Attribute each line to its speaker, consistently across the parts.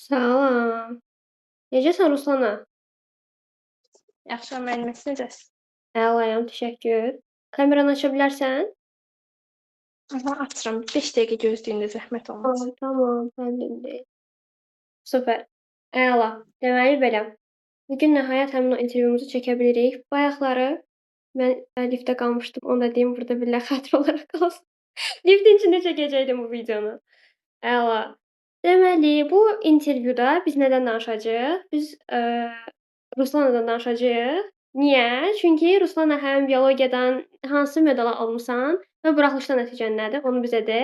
Speaker 1: Salam. Necəsən Ruslana?
Speaker 2: Yaxşı, müəllimə siz necəsiz?
Speaker 1: Əlayam, təşəkkür. Kameranı aça bilərsən?
Speaker 2: Aha, açıram. 5 dəqiqə gözləyin də zəhmət olmasa.
Speaker 1: Tamam, tamam, məmnun. Super. Əla. Deməli belə, bu gün nəhayət həmin o intervyumuzu çəkə bilirik. Bayaqları mən liftdə qalmışdım. Onu da deyim burada billə xətir olaraq qalsın. Liftin içində çəkəcəkdim bu videonu. Əla. Deməli, bu intervyuda biz nədən danışacağıq? Biz, Ruslanadan danışacağıq. Niyə? Çünki Ruslana həm biologiyadan hansı medalı almısan və buraxılışda nəticən nədir? Onu bizə de.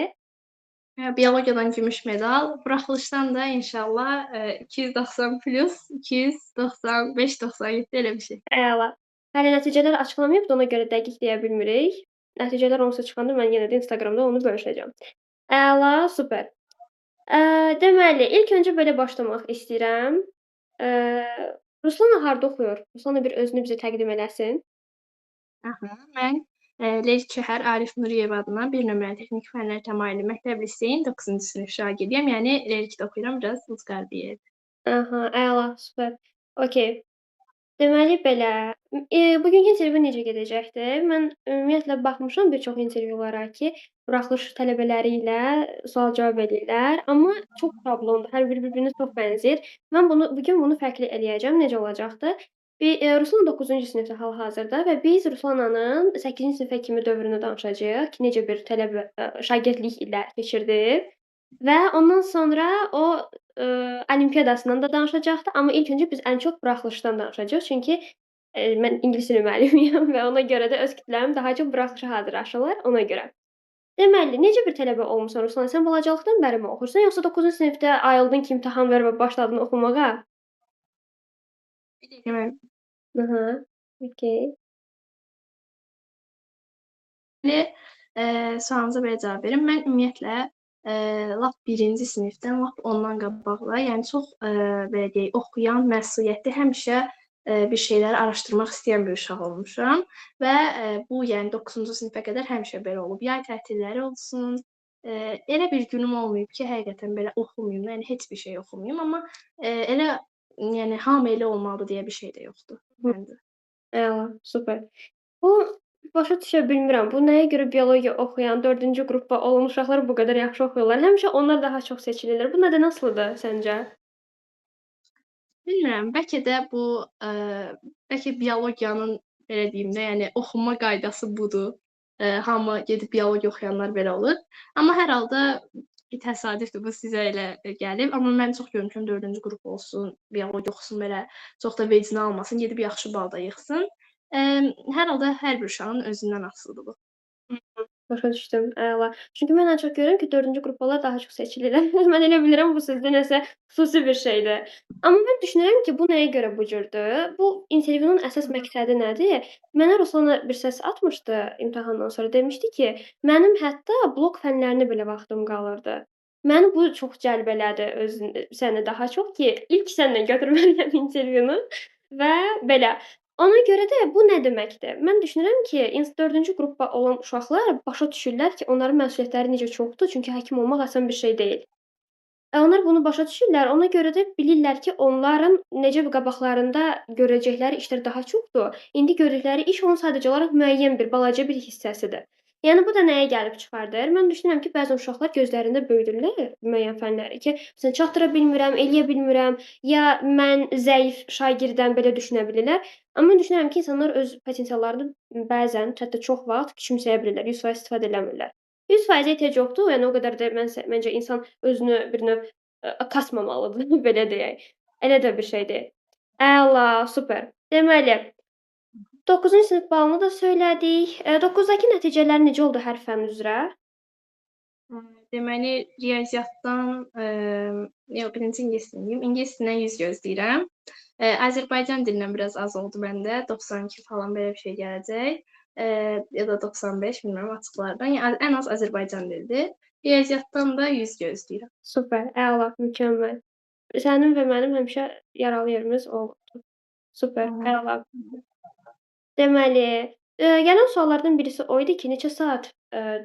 Speaker 2: Biologiyadan gümüş medal, buraxılışdan da inşallah 290 plus 295-97 elə bir şey.
Speaker 1: Əla. Hələ nəticələr açıqlamayıbdı, ona görə dəqiq deyə bilmirik. Nəticələr onsuz çıxanda mən yenə də Instagramda onu bölüşəcəm. Əla, super. Deməli, ilk öncə belə başlamaq istəyirəm. Ruslana harda oxuyur? Ruslana bir özünü bizə təqdim eləsin.
Speaker 2: Aha, mən Lerik Şəhər Arif Nuriyev adına 1 nömrəli texniki fənlər təmayüllü məktəb liseyin 9-cu sinif şagirdiyəm. Yəni Lerikdə oxuyuram, biraz ucqar bir yerdir.
Speaker 1: Aha, əla, super. Okay. Deməli belə, bugünkü intervyu necə gedəcəkdir? Mən ümumiyyətlə baxmışam bir çox intervyulara ki, buraxılış tələbələri ilə sual-cavab eləyirlər, amma çox şablondur, hər biri bir-birinə çox bənzəyir. Mən bu gün bunu fərqli eləyəcəm. Necə olacaqdı? Ruslan 9-cu sinifdə hal-hazırda və biz Ruslananın 8-ci sinifə kimi dövrünü danışacağıq ki, necə bir tələbə şagirdlik ilə keçirdi və ondan sonra o, olimpiyadasından da danışacaqdı, amma ilk öncə biz ən çox buraxılışdan danışacağıq. Çünki, mən ingilis dili müəllimiyəm və ona görə də öz kütləmi daha çox buraxılışa hazırlaşırlar, ona görə. Deməli, necə bir tələbə olmusan Ruslan? Sən balacalıqdan bəri mi oxuyursan, yoxsa 9-cu sinifdə ayıldın ki, imtahan ver və başladın oxumağa?
Speaker 2: Bir dəqiqə mən
Speaker 1: Hı hı. Okay.
Speaker 2: Sualınıza belə cavab verim. Mən ümumiyyətlə, lap 1-ci sinifdən, lap ondan qabaqlar, yəni çox, belə deyək, oxuyan, məsuliyyətli, həmişə, bir şeyləri araşdırmaq istəyən bir uşaq olmuşam və, bu, yəni 9-cu sinifə qədər həmişə belə olub. Yay tətilləri olsun, elə bir günüm olmayıb ki, həqiqətən belə oxumayım, yəni heç bir şey oxumayım, amma, elə, yəni hamı elə olmalıdır deyə bir şey də yoxdur
Speaker 1: Hı,
Speaker 2: məncə.
Speaker 1: əla, super. Bu başa düşə bilmirəm. Bu nəyə görə biologiya oxuyan 4-cü qrupda olan uşaqlar bu qədər yaxşı oxuyurlar? Həmişə onlar daha çox seçilirlər. Bu nədən asılıdır səncə?
Speaker 2: Bilmirəm, bəlkə də bu, bəlkə biologiyanın, belə deyim də, yəni oxunma qaydası budur. Hamı gedib biologiya oxuyanlar belə olur. Amma hər halda bir təsadüfdür, bu sizə elə gəlib. Amma mən çox görmüşəm 4-cü qrup olsun, biologiya oxusun, belə çox da vecinə almasın, gedib yaxşı bal da yığsın. Hər halda hər bir uşağın özündən asılıdır bu.
Speaker 1: Başa düşdüm, əla. Çünki mən ən çox görürəm ki, 4-cü qruplar daha çox seçilirlər. Mən elə bilirəm bu sizdə nəsə xüsusi bir şeydir. Amma mən düşünürəm ki, bu nəyə görə bu cürdür? Bu intervyunun əsas məqsədi nədir? Mənə Ruslana bir səs atmışdı imtahandan sonra. Demişdi ki, mənim hətta blok fənlərinə belə vaxtım qalırdı. Məni bu çox cəlb elədi səni daha çox ki, ilk səndən götürməliyəm intervyunu və belə. Ona görə də bu nə deməkdir? Mən düşünürəm ki, 4-cü qrupda olan uşaqlar başa düşürlər ki, onların məsuliyyətləri necə çoxdur, çünki həkim olmaq asan bir şey deyil. Onlar bunu başa düşürlər, ona görə də bilirlər ki, onların necə qabaqlarında görəcəkləri işlər daha çoxdur. İndi gördükləri iş onun sadəcə olaraq müəyyən bir, balaca bir hissəsidir. Yəni bu da nəyə gəlib çıxardır? Mən düşünürəm ki, bəzən uşaqlar gözlərində böyüdürlər müəyyən fənləri ki, məsələn, çatdıra bilmirəm, eləyə bilmirəm, ya mən zəif şagirdəm belə düşünə bilirlər. Amma mən düşünürəm ki, insanlar öz potensiallarını bəzən, hətta çox vaxt küçümsəyə bilirlər, 100% istifadə eləmirlər. 100% ehtiyac yoxdur, yəni o qədər də məncə insan özünü bir növ kasmamalıdır, belə deyək. Elə də bir şey deyil. Əla, super. Deməli, 9-cu sinif balını da söylədik. 9-dakı nəticələr necə oldu hər fənn üzrə?
Speaker 2: Deməli, riyaziyyatdan, yox, birinci ingilis dilini deyim. İngilis dilindən 100 gözləyirəm. Azərbaycan dilindən biraz az oldu məndə, 92 falan belə bir şey gələcək. Ya da 95, bilmirəm, açıqlardan. Yəni ən az Azərbaycan dilidir. Riyaziyyatdan da 100 gözləyirəm.
Speaker 1: Super, əla, mükəmməl. Sənin və mənim həmişə yaralı yerimiz olubdur. Super, əla. Deməli, gələn suallardan birisi o idi ki, neçə saat,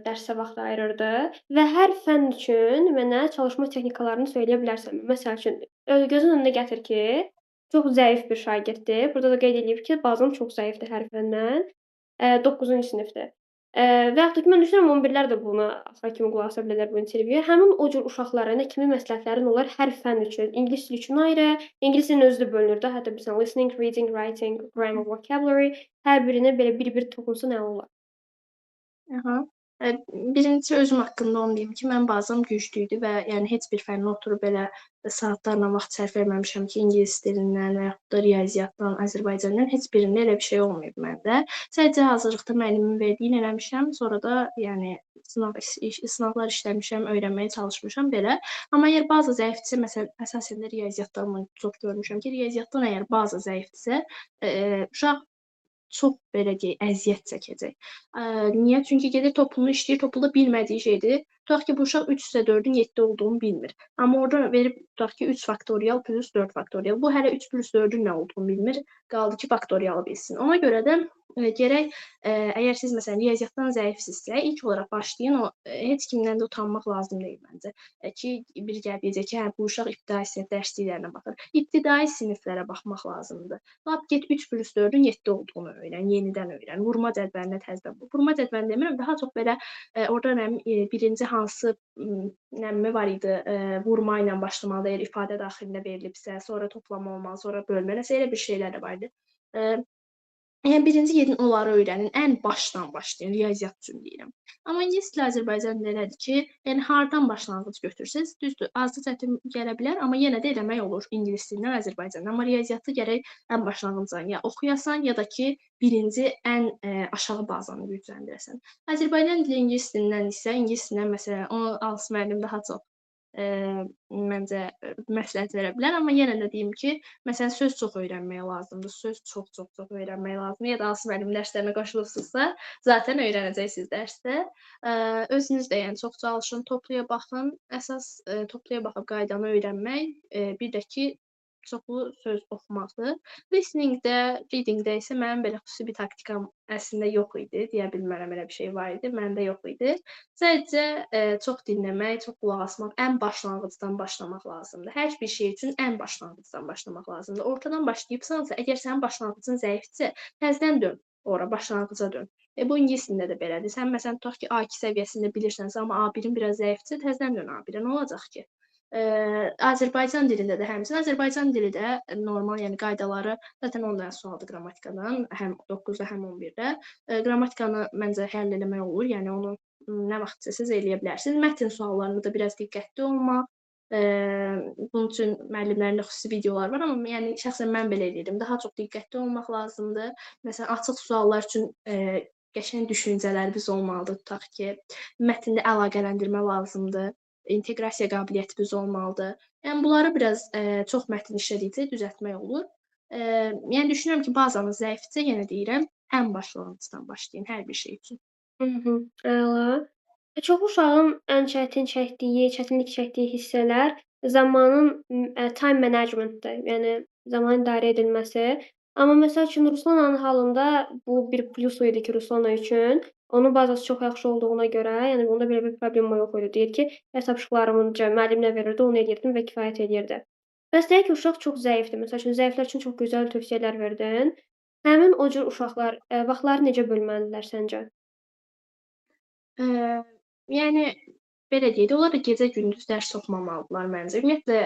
Speaker 1: dərsə vaxt ayırırdı və hər fənn üçün mənə çalışma texnikalarını söyləyə bilərsənmi? Məsəl üçün, Gözün önünə gətir ki, çox zəif bir şagirddir. Burada da qeyd eləyib ki, bazam çox zəifdir hər fəndən. 9-cu sinifdir. Və yaxud da ki, mən düşünürəm 11-lər də buna axıra kimi qulaq asa bilərlər bu intervyuya. Həmin o cür uşaqlara nə kimi məsləhətlərin olar hər fənn üçün? İngilis dili üçün ayrı, ingilis dilinin özü də bölünür də. Hətta bilirsən listening, reading, writing, grammar, vocabulary hər birinə belə bir-bir toxunsa nə olar?
Speaker 2: Aha. Birincisi özüm haqqında onu deyim ki, mən bazam güclü idi və yəni heç bir fənnə oturub belə saatlarla vaxt sərf etməmişəm ki, ingilis dilindən və yaxud da riyaziyyatdan, Azərbaycandan heç birində elə bir şey olmayıb məndə. Sadəcə hazırlıqda müəllimin verdiyini eləmişəm, sonra da yəni sınavlar işləmişəm, öyrənməyə çalışmışam belə. Amma əgər baza zəifdirsə, məsələn, əsasən də riyaziyyatdan bunu çox görmüşəm ki, riyaziyyatdan əgər baza zəifdirsə, uşaq çox belə deyək, əziyyət çəkəcək. Niyə? Çünki gedir toplunu işləyir, toplunda bilmədiyi şeydir. Tutaq ki, bu uşaq 3 + 4-ün 7 olduğunu bilmir. Amma orada verib tutaq ki, 3 faktorial plus 4 faktorial. Bu hələ 3 + 4-ün nə olduğunu bilmir. Qaldı ki, faktorialı bilsin. Ona görə də gərək əgər siz məsələn riyaziyyatdan zəifsinizsə, ilk olaraq başlayın. Heç kimdən də utanmaq lazım deyil məncə. Ki, biri gəlib deyəcək ki, hə bu uşaq ibtidai sinif dərsliklərinə baxır. İbtidai siniflərə baxmaq lazımdır. Lap get 3 + 4-ün 7 olduğunu öyrən, yenidən öyrən. Vurma cədvəlinə təzədən vur. Vurma cədvəlini demirəm, daha çox belə orada nə bilim birinci hansı nəmmi var idi, vurma ilə başlamalı, əgər ifadə daxilində verilibsə, sonra toplama olmalı, sonra bölmə, nəsə elə bir şeylər də var idi. Yəni birinci gedin onları öyrənin, ən başdan başlayın, riyaziyyat üçün deyirəm. Amma ingilis dili Azərbaycan dili elədir ki, yəni hardan başlanğıc götürsəz, düzdür, azı çətin gələ bilər, amma yenə də eləmək olur ingilis dilindən Azərbaycandan. Amma riyaziyyatı gərək ən başlanğıcdan ya oxuyasan, ya da ki, birinci ən aşağı bazanı gücləndirəsən. Azərbaycan dili ingilis dilindən isə, ingilis dilindən məsələn, onu Alis müəllim daha çox məncə məsləhət verə bilər. Amma yenə də deyim ki, məsələn, söz çox öyrənmək lazımdır. Söz çox öyrənmək lazımdır. Ya da hansı müəllim dərslərinə qoşulubsuzsa, zaten öyrənəcəksiniz dərsdə. Özünüz də yəni çox çalışın, topluya baxın. Əsas topluya baxıb qaydanı öyrənmək, bir də ki, çoxlu söz oxumaqdır. Listening-də, reading-də isə mənim belə xüsusi bir taktikam əslində yox idi. Deyə bilmərəm elə bir şey var idi. Məndə yox idi. Sadəcə çox dinləmək, çox qulaq asmaq, ən başlanğıcdan başlamaq lazımdır. Hər bir şey üçün ən başlanğıcdan başlamaq lazımdır. Ortadan başlayıbsansa, əgər sənin başlanğıcın zəifdirsə, təzədən dön ora, başlanğıca dön. Bu ingilis dilində də belədir. Sən məsələn tutaq ki, A2 səviyyəsində bilirsənsə, amma A1-in biraz zəifdirsə, təzədən dön A1-ə. Nə olacaq ki? Azərbaycan dilində də həmçinin. Azərbaycan dili də normal, yəni qaydaları zaten 10 dənə sualdır qrammatikadan, həm 9-da, həm 11-də. Qrammatikanı məncə həll eləmək olur. Yəni onu nə vaxt istəsəz eləyə bilərsiniz. Mətn suallarında da biraz diqqətli olmaq. Bunun üçün müəllimlərin də xüsusi videoları var, amma yəni şəxsən mən belə edirdim. Daha çox diqqətli olmaq lazımdır. Məsələn, açıq suallar üçün qəşəng düşüncələriniz olmalıdır. Tutaq ki, mətndə əlaqələndirmə lazımdır. İnteqrasiya qabiliyyətiniz olmalıdır. Yəni bunları biraz çox mətn işlədikcə düzəltmək olur. Yəni düşünürəm ki, bazanız zəifdirsə, yenə deyirəm, ən başlanğıcdan başlayın hər bir şey üçün.
Speaker 1: Əla. Çox uşağın ən çətinlik çəkdiyi hissələr zamanın time management-dir. Yəni zamanın idarə edilməsi. Amma məsəl üçün Ruslananın halında bu bir plus idi ki, Ruslana üçün. Onun bazası çox yaxşı olduğuna görə, yəni onda belə bir problem yox idi. Deyir ki, dərs tapşırıqlarımınca müəllim nə verirdi, onu eləyirdim və kifayət eləyirdi. Bəs deyək ki, uşaq çox zəifdir. Məsəl üçün zəiflər üçün çox gözəl tövsiyələr verdin. Həmin o cür uşaqlar vaxtları necə bölməlidirlər səncə?
Speaker 2: Eee, yəni belə deyək də, onlar da gecə-gündüz dərs oxumamalıdırlar məncə. Ümumiyyətlə,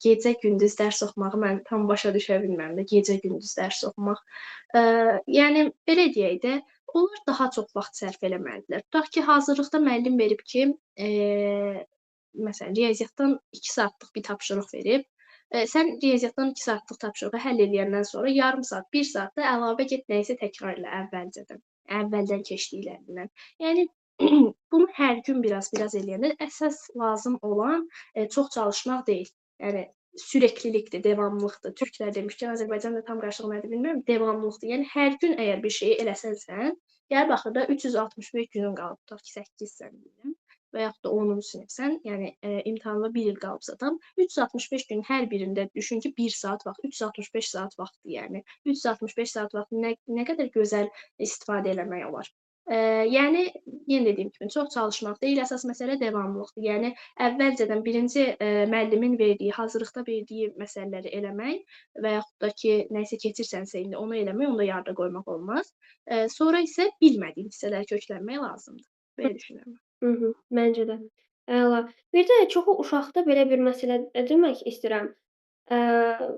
Speaker 2: gecə-gündüz dərs oxumağı mən tam başa düşə bilmirəm də, gecə-gündüz dərs oxumaq. Yəni belə deyək də, onlar daha çox vaxt sərf eləməlidirlər. Tutaq ki, hazırlıqda müəllim verib ki, məsələn, riyaziyyatdan 2 saatlıq bir tapşırıq verib. Sən riyaziyyatdan 2 saatlıq tapşırığı həll eləyəndən sonra yarım saat, 1 saat da əlavə get nəyisə təkrar elə əvvəlcədən, əvvəldən keçdiklərindən. Yəni bunu hər gün biraz eləyəndə əsas lazım olan çox çalışmaq deyil. Yəni sürəklilikdir, davamlılıqdır. Türklər demişkən Azərbaycanda tam qarşılığı nədir bilmirəm, davamlılıqdır. Yəni hər gün əgər bir şeyi eləsənsən, gəlib axırda 365 günün qalıb, tutaq ki, 8sən deyirəm və yaxud da 10-cu sinifsən, yəni imtahana 1 il qalıbsa tam, 365 günün hər birində düşün ki, 1 saat vaxt, 365 saat vaxtdır yəni. 365 saat vaxtı nə qədər gözəl istifadə eləmək olar. Yəni, yenə dediyim kimi, çox çalışmaq deyil, əsas məsələ davamlılıqdır. Yəni, əvvəlcədən birinci, müəllimin verdiyi, hazırlıqda verdiyi məsələləri eləmək və yaxud da ki, nəyisə keçirsənsə indi onu eləmək, onu da yarıda qoymaq olmaz. Sonra isə bilmədiyin hissələri köklənmək lazımdır. Belə düşünürəm.
Speaker 1: Hı hı, məncə də. Əla. Bir də çoxu uşaqda belə bir məsələ demək istəyirəm. Eee,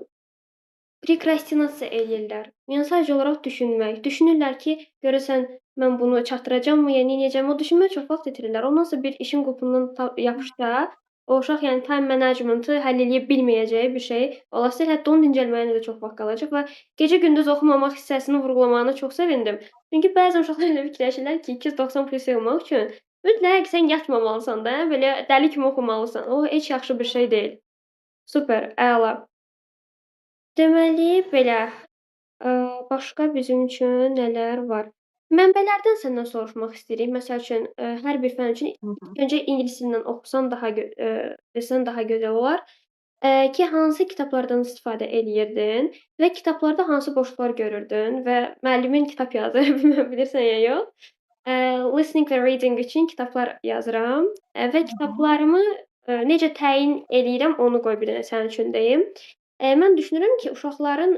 Speaker 1: Prekrastinasiya eləyirlər. Yəni sadəcə olaraq düşünmək. Düşünürlər ki, görəsən mən bunu çatdıracağammı, ya neyləyəcəm? O düşünməyə çox vaxt itirirlər. Ondan sonra bir işin qopundan yapışsa, o uşaq yəni time management'ı həll eləyə bilməyəcəyi bir şey olasıdır. Hətta onun dincəlməyinə də çox vaxt qalacaq və gecə-gündüz oxumamaq hissəsini vurğulamağına çox sevindim. Çünki bəzən uşaqlar elə fikirləşirlər ki, 290 plus almaq üçün mütləq sən yatmamalısan da, belə dəli kimi oxumalısan. O heç yaxşı bir şey deyil. Super, əla. Deməli belə, başqa bizim üçün nələr var? Mənbələrdən səndən soruşmaq istəyirik. Məsəl üçün, hər bir fənn üçün
Speaker 2: Hı hı.
Speaker 1: ilk öncə ingilis dilindən oxusan daha desən daha gözəl olar. Ki hansı kitablardan istifadə eləyirdin və kitablarda hansı boşluqlar görürdün və müəllimin kitab yazır, bilmirəm bilirsən ya yox. Listening və reading üçün kitablar yazıram, və kitablarımı, necə təyin eləyirəm, onu qoy bir dənə sənin üçün deyim. Mən düşünürəm ki, uşaqların,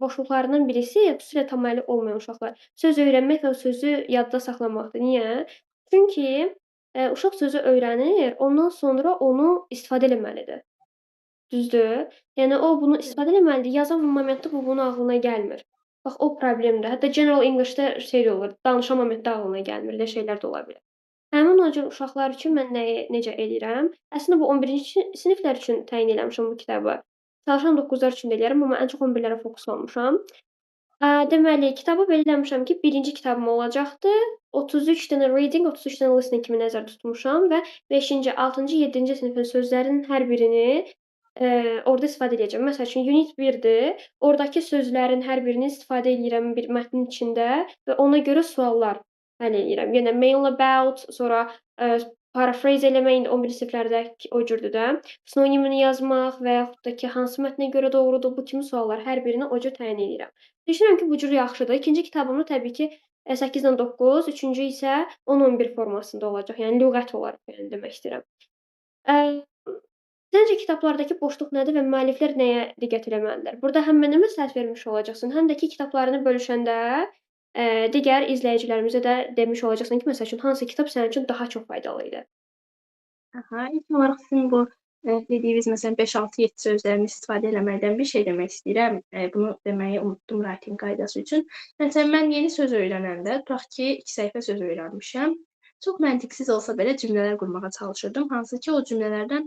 Speaker 1: boşluqlarından birisi, xüsusilə təmayüllü olmayan uşaqlar, söz öyrənmək və o sözü yadda saxlamaqdır. Niyə? Çünki, uşaq sözü öyrənir, ondan sonra onu istifadə eləməlidir. Düzdür? Yəni o bunu istifadə eləməlidir. Yazan momentdə bu bunun ağlına gəlmir. Bax o problemdir. Hətta general English-də şey də olur, danışan momentdə ağlına gəlmir, elə şeylər də ola bilər. Həmin o cür uşaqlar üçün mən necə eləyirəm? Əslində bu 11-ci siniflər üçün təyin eləmişəm bu kitabı. Çalışıram 9-lar üçün də eləyərəm, amma ən çox 11-lərə fokus olmuşam. Deməli, kitabı belə eləmişəm ki, 1-ci kitabım olacaqdı. 33 dənə reading, 33 dənə listening kimi nəzərdə tutmuşam və 5-ci, 6-cı, 7-ci sinifin sözlərinin hər birini, orda istifadə eləyəcəm. Məsəl üçün, unit 1-dir, ordakı sözlərin hər birini istifadə eləyirəm bir mətnin içində və ona görə suallar həll eləyirəm. Yenə mail about, sonra, paraphrase eləmək, indi 11-ci siniflərdə o cürdür də. Sinonimini yazmaq və yaxud da ki, hansı mətnə görə doğrudur, bu kimi suallar hər birini o cür təyin eləyirəm. Düşünürəm ki, bu cür yaxşıdır. 2-ci kitabımda təbii ki, 8-dən 9, 3-cü isə 10-11 formasında olacaq. Yəni lüğət olaraq, yəni demək istəyirəm. Eee, Səncə kitablardakı boşluq nədir və müəlliflər nəyə diqqət eləməlidirlər? Burda həm mənə məsləhət vermiş olacaqsan, həm də ki, kitablarını bölüşəndə, digər izləyicilərimizə də demiş olacaqsan ki, məsəl üçün hansı kitab sənin üçün daha çox faydalı idi?
Speaker 2: Aha, ilk olaraq sizin bu, dediyiniz məsələn 5, 6, 7 sözlərin istifadə eləməkdən bir şey demək istəyirəm. Bunu deməyi unutdum writing qaydası üçün. Məsələn, mən yeni söz öyrənəndə, tutaq ki, 2 səhifə söz öyrənmişəm. Çox məntiqsiz olsa belə cümlələr qurmağa çalışırdım. Hansı ki, o cümlələrdən,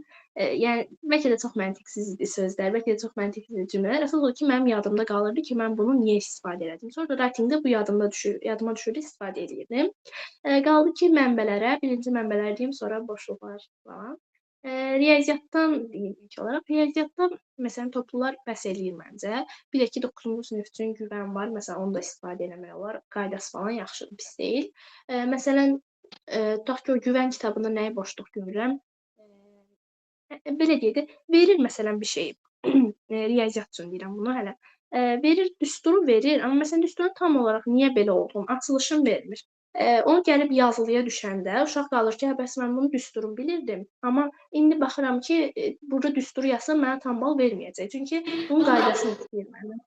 Speaker 2: yəni bəlkə də çox məntiqsiz idi sözlər, bəlkə də çox məntiqsiz idi cümlələr. Əsas odur ki, mənim yadımda qalırdı ki, mən bunu niyə istifadə elədim. Sonra da writingdə bu yadıma düşürdü, istifadə eləyirdim. Qaldı ki, mənbələrə, birinci mənbələr deyim, sonra boşluqlar falan. Riyaziyyatdan deyim ilk olaraq. Riyaziyyatda məsələn toplular bəs eləyir məncə. Bir də ki, 9-cu sinif üçün güvən var. Məsələn, onu da istifadə eləmək olar. Qaydası falan yaxşıdır, pis deyil. Məsələn, tutaq ki, o güvən kitabında nəyi boşluq görürəm? Belə deyək də, verir məsələn bir şeyi, riyaziyyat üçün deyirəm bunu hələ. Verir, düsturu verir, amma məsələn düsturun tam olaraq niyə belə olduğunu, açılışını vermir. Onu gəlib yazılıya düşəndə uşaq qalır ki, hə bəs mən bunu düsturun bilirdim, amma indi baxıram ki, burda düsturu yazsam mənə tam bal verməyəcək. Çünki bunun qaydasını istəyir məndən.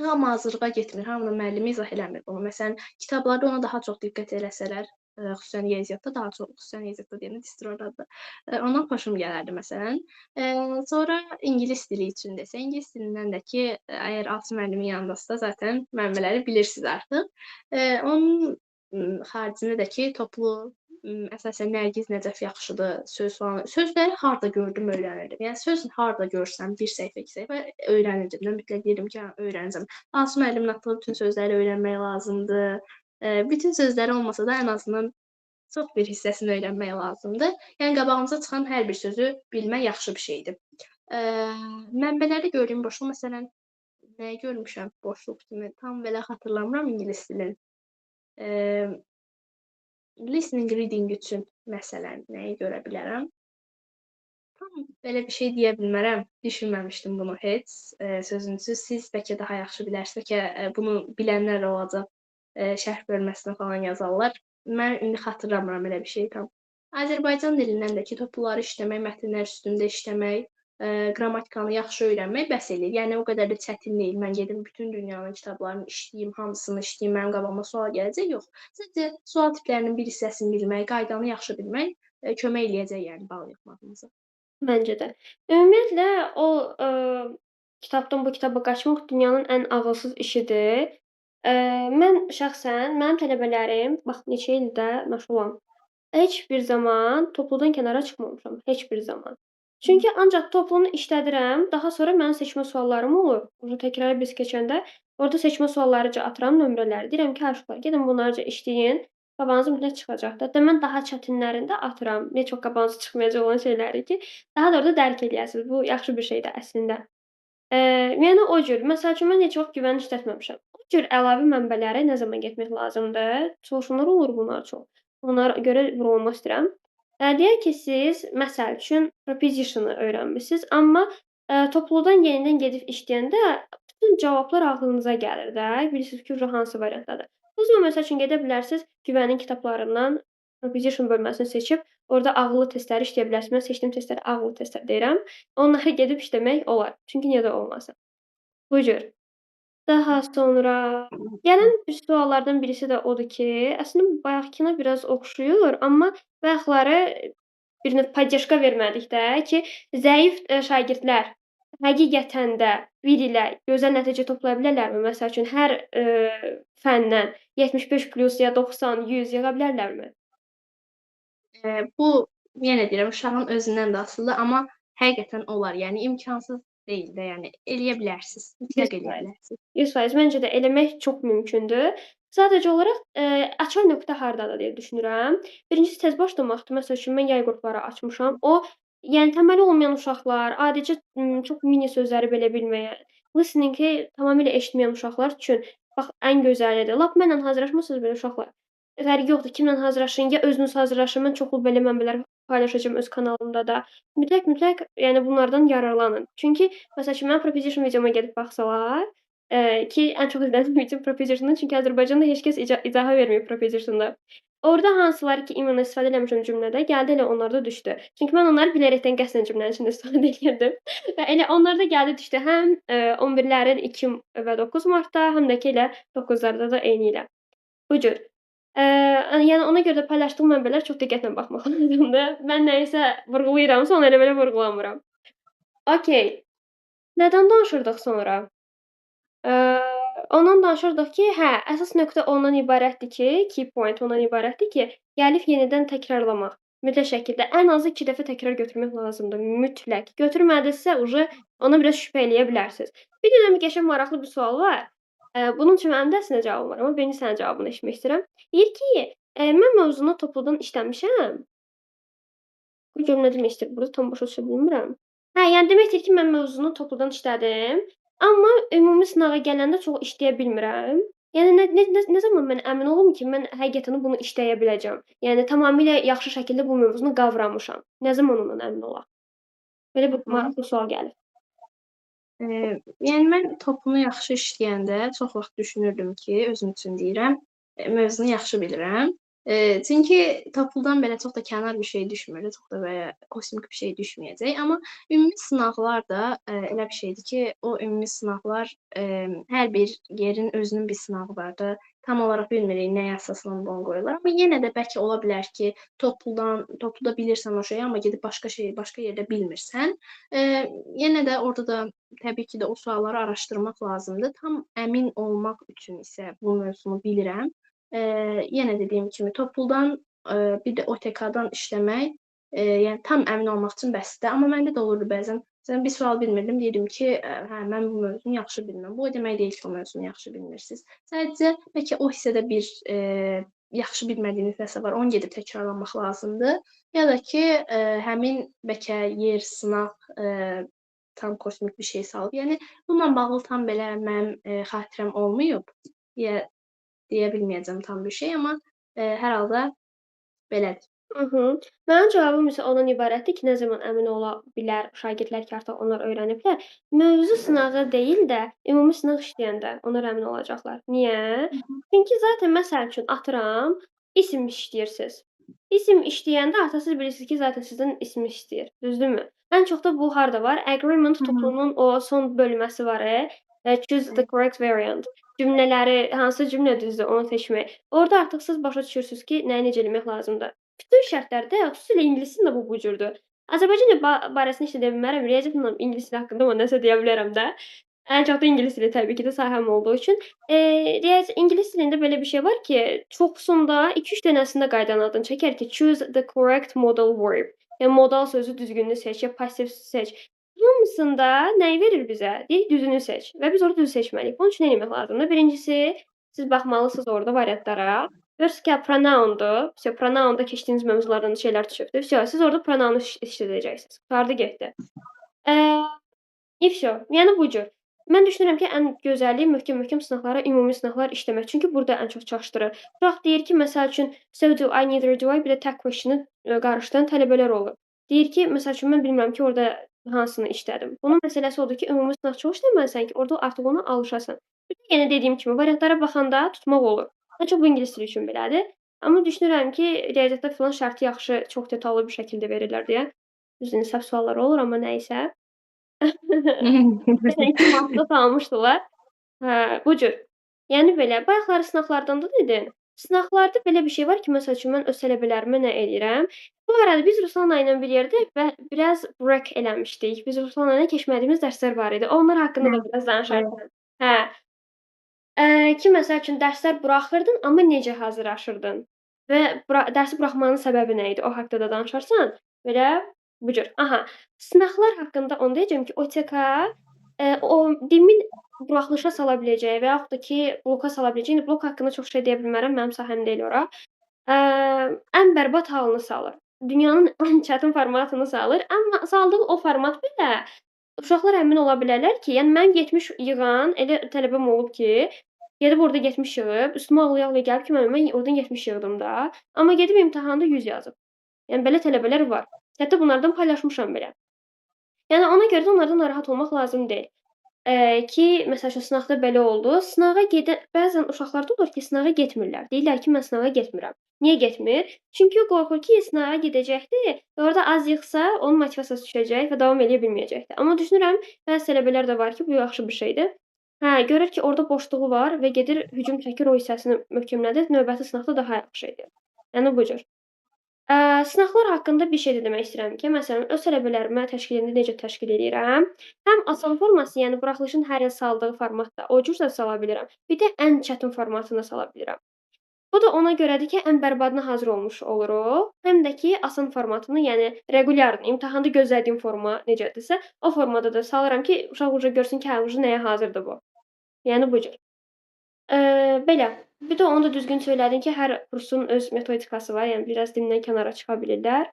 Speaker 2: Hamı hazırlığa getmir, hamının müəllimi izah eləmir bunu. Məsələn, kitablarda ona daha çox diqqət eləsələr, xüsusən riyaziyyatda daha çox, xüsusən riyaziyyatda deyəndə distur ordadır. Ondan xoşum gələrdi məsələn. Sonra ingilis dili üçün desə, ingilis dilindən də ki, əgər alçı müəllimin yanındasınızsa zaten mənbələri bilirsiniz artıq. Onun xaricində də ki, toplu əsasən Nərgiz Nəcəf yaxşıdır, söz falan. Sözləri harda gördüm, öyrənirdim. Yəni söz harda görsəm, 1 səhifə, 2 səhifə öyrənirdim də. Mütləq deyirdim ki, hə, öyrənəcəm. Hansı müəllimin atdığı bütün sözləri öyrənmək lazımdır. Bütün sözləri olmasa da ən azından çox bir hissəsini öyrənmək lazımdır. Yəni qabağımıza çıxan hər bir sözü bilmək yaxşı bir şeydir. Mənbələrdə gördüyüm boşluq məsələn nəyi görmüşəm boşluq kimi tam belə xatırlamıram ingilis dilin. Listening, reading üçün məsələn nəyi görə bilərəm? Tam belə bir şey deyə bilmərəm. Düşünməmişdim bunu heç. Sözünüzü siz bəlkə daha yaxşı bilərsiniz. Bəlkə bunu bilənlər olacaq. şərh bölməsinə falan yazarlar. Mən indi xatırlamıram elə bir şey tam. Azərbaycan dilindən də ki, topluları işləmək, mətnlər üstündə işləmək, qrammatikanı yaxşı öyrənmək bəs eləyir. Yəni o qədər də çətin deyil. Mən gedim bütün dünyanın kitablarını işləyim, hamısını işləyim, mənim qabağıma sual gələcək. Yox. Sadəcə sual tiplərinin bir hissəsini bilmək, qaydanı yaxşı bilmək kömək eləyəcək yəni bal yığmağımıza.
Speaker 1: Məncə də. Ümumiyyətlə o, kitabdan bu kitaba qaçmaq dünyanın ən ağılsız işidir. Mən şəxsən mənim tələbələrim bax neçə ildir məşğulam. Heç bir zaman topludan kənara çıxmamışam, heç bir zaman. Çünki ancaq toplunu işlədirəm, daha sonra mənim seçmə suallarım olur. Uje təkrarı biz keçəndə orada seçmə suallarıca atıram nömrələri. Deyirəm ki, uşaqlar, gedin bunlarca işləyin, qabağınıza mütləq çıxacaq da. Hətta mən daha çətinlərini də atıram. Heç vaxt qabağınıza çıxmayacaq olan şeyləri ki, daha da orada dərk eləyəsiniz. Bu yaxşı bir şeydir əslində. Yəni o cür. Məsəl üçün mən heç vaxt güvən işlətməmişəm. O cür əlavə mənbələrə nə zaman getmək lazımdır? Soruşanlar olur bunlar çox. Onlara görə vurğulamaq istəyirəm. Deyək ki, siz məsəl üçün preposition-ı öyrənmisiniz, amma, topludan yenidən gedib işləyəndə bütün cavablar ağlınıza gəlir də. Bilirsiniz ki, uje hansı variantdadır. O zaman məsəl üçün gedə bilərsiniz güvənin kitablarından preposition bölməsini seçib orada ağıllı testləri işləyə bilərsiniz. Mən seçdiyim testləri ağıllı testlər deyirəm. Onları gedib işləmək olar. Çünki niyə də olmasın? Bu cür. Daha sonra gələn bir suallardan birisi də odur ki, əslində bayaqkına biraz oxşuyur, amma bayaqları bir növ podдержка vermədik də ki, zəif, şagirdlər həqiqətən də bir ilə gözəl nəticə toplaya bilərlərmi? Məsəl üçün hər, fəndən 75+ ya 90, 100 yığa bilərlərmi?
Speaker 2: Bu yenə deyirəm, uşağın özündən də asılıdır, amma həqiqətən olar. Yəni imkansız deyil də, yəni eləyə bilərsiniz. Mütləq eləyə
Speaker 1: 100%.
Speaker 2: bilərsiniz.
Speaker 1: 100% məncə də eləmək çox mümkündür. Sadəcə olaraq, açar nöqtə hardadır deyə düşünürəm. Birincisi tez başlamaqdır. Məsəl üçün mən yay qrupları açmışam. O, yəni təməli olmayan uşaqlar, adicə, çox mini sözləri belə bilməyən, listening-i tamamilə eşitməyən uşaqlar üçün bax ən gözəlidir. Lap mənlə hazırlaşmısınız belə uşaqlar, fərqi yoxdur kimlə hazırlaşın, ya özünüz hazırlaşın. Mən çoxlu belə mənbələr paylaşacağam öz kanalımda da. Mütləq, yəni bunlardan yararlanın. Çünki məsəl üçün mənim preposition videoma gedib baxsalar, ki ən çox izlənilən video prepositiondur. Çünki Azərbaycanda heç kəs izaha vermir prepositionda. Orda hansıları ki, ümumən istifadə eləmişəm cümlədə, gəldi elə onlarda düşdü. Çünki mən onları bilərəkdən qəsdən cümlənin içində istifadə eləyirdim və elə onlarda gəldi düşdü. Həm, 11-lərin 2 və 9 martda, həm də ki elə 9-larda da eynilə. Bu cür. Yəni ona görə də paylaşdığım mənbələr çox diqqətlə baxmaq lazımdır. Mən nəyisə vurğulayıramsa, onu elə belə vurğulamıram. Okay. Nədən danışırdıq sonra? Ondan danışırdıq ki, hə, əsas nöqtə ondan ibarətdir ki, key point ondan ibarətdir ki, gəlib yenidən təkrarlamaq. Mütləq şəkildə ən azı 2 dəfə təkrar götürmək lazımdır, mütləq. Götürmədinizsə uje ona biraz şübhə eləyə bilərsiniz. Bir dənə qəşəng maraqlı bir sual var. Bunun üçün mənim də əslində cavabım var, amma birinci sənin cavabını eşitmək istəyirəm. Deyir ki, mən mövzunu topludan işləmişəm. Bu cümlə demək istəyir burada, tam başa düşə bilmirəm. Hə, yəni demək istəyir ki, mən mövzunu topludan işlədim, amma ümumi sınağa gələndə çox işləyə bilmirəm. Yəni nə zaman mən əmin olum ki, mən həqiqətən bunu işləyə biləcəm? Yəni tamamilə yaxşı şəkildə bu mövzunu qavramışam. Nə zaman ondan əmin olaq? Belə bir maraqlı sual gəlir.
Speaker 2: Yəni mən topunu yaxşı işləyəndə çox vaxt düşünürdüm ki, özüm üçün deyirəm, mövzunu yaxşı bilirəm. Çünki topludan belə çox da kənar bir şey düşmür, çox da belə kosmik bir şey düşməyəcək. Amma ümumi sınaqlar da elə bir şeydir ki, o ümumi sınaqlar hər bir yerin özünün bir sınağı var da. Tam olaraq bilmirik nəyə əsaslanıb onu qoyurlar. Amma yenə də bəlkə ola bilər ki, topluda bilirsən o şeyi, amma gedib başqa yerdə bilmirsən. Yenə də orada da təbii ki də o sualları araşdırmaq lazımdır. Tam əmin olmaq üçün isə bu mövzunu bilirəm. Yenə dediyim kimi topludan, bir də OTK-dan işləmək, yəni tam əmin olmaq üçün bəsdir. Amma məndə də olurdu bəzən. Məsələn, bir sual bilmirdim, deyirdim ki, hə, mən bu mövzunu yaxşı bilmirəm. Bu o demək deyil ki, o mövzunu yaxşı bilmirsiniz. Sadəcə bəlkə o hissədə bir yaxşı bilmədiyiniz nəsə var, onu gedib təkrarlamaq lazımdır. Ya da ki, həmin bəlkə yer, sınaq tam kosmik bir şey salıb. Yəni bununla bağlı tam belə mənim xatirəm olmayıb. Deyə bilməyəcəm tam bir şey, amma hər halda belədir.
Speaker 1: Mhm. Mənim cavabım isə ondan ibarətdir ki, nə zaman əmin ola bilər şagirdlər ki, artıq onlar öyrəniblər? Mövzu sınağı deyil də, ümumi sınaq işləyəndə onlar əmin olacaqlar. Niyə?
Speaker 2: Hı hı.
Speaker 1: Çünki zaten məsəl üçün atıram, isim işləyirsiz. İsim işləyəndə artıq siz bilirsiniz ki, zaten sizdən ismi istəyir, düzdürmü? Ən çox da bu harda var? Agreement
Speaker 2: Hı hı.
Speaker 1: tutumunun o son bölməsi var, choose the correct variant. Cümlələri hansı cümlə düzdür, onu seçmək. Orda artıq siz başa düşürsüz ki, nəyi necə eləmək lazımdır. Bütün şərtlərdə, xüsusilə ingilis dilində bu cürdür. Azərbaycan dili barəsində heç nə deyə bilmərəm. Riyaziyyatla ingilis dili haqqında amma nəsə deyə bilərəm də. Ən çox da ingilis dili təbii ki də sahəm olduğu üçün. İngilis dilində belə bir şey var ki, çoxsunda 2-3 dənəsində qaydanın adını çəkər ki, choose the correct modal verb. Yəni modal sözü düzgününü seç, ya passiv seç. Hamısında nəyi verir bizə? Deyir düzünü seç və biz orada düzü seçməliyik. Bunun üçün nə etmək lazımdır? Birincisi, siz baxmalısınız orada variantlara. Görürsüz ki, pronoundur. Pronounda keçdiyiniz mövzulardan şeylər düşübdür. Siz orada pronounu işlədəcəksiniz. Qurtardı getdi. Yəni bu cür. Mən düşünürəm ki, ən gözəli möhkəm-möhkəm sınaqlara, ümumi sınaqlar işləmək. Çünki burada ən çox çaşdırır. Uşaq deyir ki, məsəl üçün, so do I, neither do I, bir də tag question-ı qarışdıran tələbələr olur. Deyir ki, məsəl üçün, mən bilmirəm ki, orada hansını işlədim. Bunun məsələsi odur ki, ümumi sınaq çox işləməlisən ki, orada artıq ona alışasan. Bir də yenə dediyim kimi, variantlara baxanda tutmaq olur. Ən çox bu ingilis dili üçün belədir. Amma düşünürəm ki, riyaziyyatda filan şərti yaxşı, çox detallı bir şəkildə verirlər deyə. Düzdür, səhv suallar olur, amma nə isə. Məsələn, 2 markda salmışdılar. Hə, bu cür. Yəni belə, bayaqları sınaqlardan da dedin. Sınaqlarda belə bir şey var ki, məsəl üçün mən öz tələbələrimə nə eləyirəm? Bu arada biz Ruslanla ilə bir yerdə və biraz break eləmişdik. Biz Ruslanla ilə keçmədiyimiz dərslər var idi. Onlar haqqında da biraz danışarsan. Hə. Ki məsəl üçün dərslər buraxırdın, amma necə hazırlaşırdın və dərsi buraxmağının səbəbi nə idi? O haqqda da danışarsan, belə bu cür. Aha, sınaqlar haqqında onu deyəcəm ki, OTK, o dilin buraxılışa sala biləcəyi və yaxud da ki, bloka sala biləcəyi, indi blok haqqında çox şey deyə bilmərəm, mənim sahəm deyil ora. Ən bərbad halını salır. Dünyanın ən çətin formatını salır, amma saldığı o format belə uşaqlar əmin ola bilərlər ki, yəni mən 70 yığan elə tələbəm olub ki, gedib orada 70 yığıb, üstümə ağlaya-ağlaya gəlib ki, müəllim mən oradan 70 yığdım da, amma gedib imtahanda 100 yazıb. Yəni belə tələbələr var. Hətta bunlardan paylaşmışam belə. Yəni ona görə də onlardan narahat olmaq lazım deyil. Ki, məsəl üçün sınaqda belə oldu. Sınağa bəzən uşaqlarda olur ki, sınağa getmirlər. Deyirlər ki, mən sınağa getmirəm. Niyə getmir? Çünki o qorxur ki, sınağa gedəcəkdi, orada az yığsa, onun motivasiyası düşəcək və davam eləyə bilməyəcəkdi. Amma düşünürəm, bəzi tələbələr də var ki, bu yaxşı bir şeydir. Hə, görür ki, orada boşluğu var və gedir hücum çəkir, o hissəsini möhkəmlədir, növbəti sınaqda daha yaxşı edir. Yəni bu cür. Sınaqlar haqqında bir şey də demək istəyirəm ki, məsələn, öz tələbələrimə təşkilini necə təşkil eləyirəm? Həm asan forması, yəni buraxılışın hər il saldığı formatda o cür də sala bilirəm. Bir də ən çətin formatını sala bilirəm. Bu da ona görədir ki, ən bərbadına hazır olmuş oluruq. Həm də ki, asan formatını, yəni reguların, imtahanda gözlədiyim forma necədirsə, o formada da salıram ki, uşaq görsün ki, hə, nəyə hazırdır bu. Yəni bu cür. Belə. Bir də onu da düzgün söylədin ki, hər kursun öz metodikası var, yəni biraz dilindən kənara çıxa bilirlər.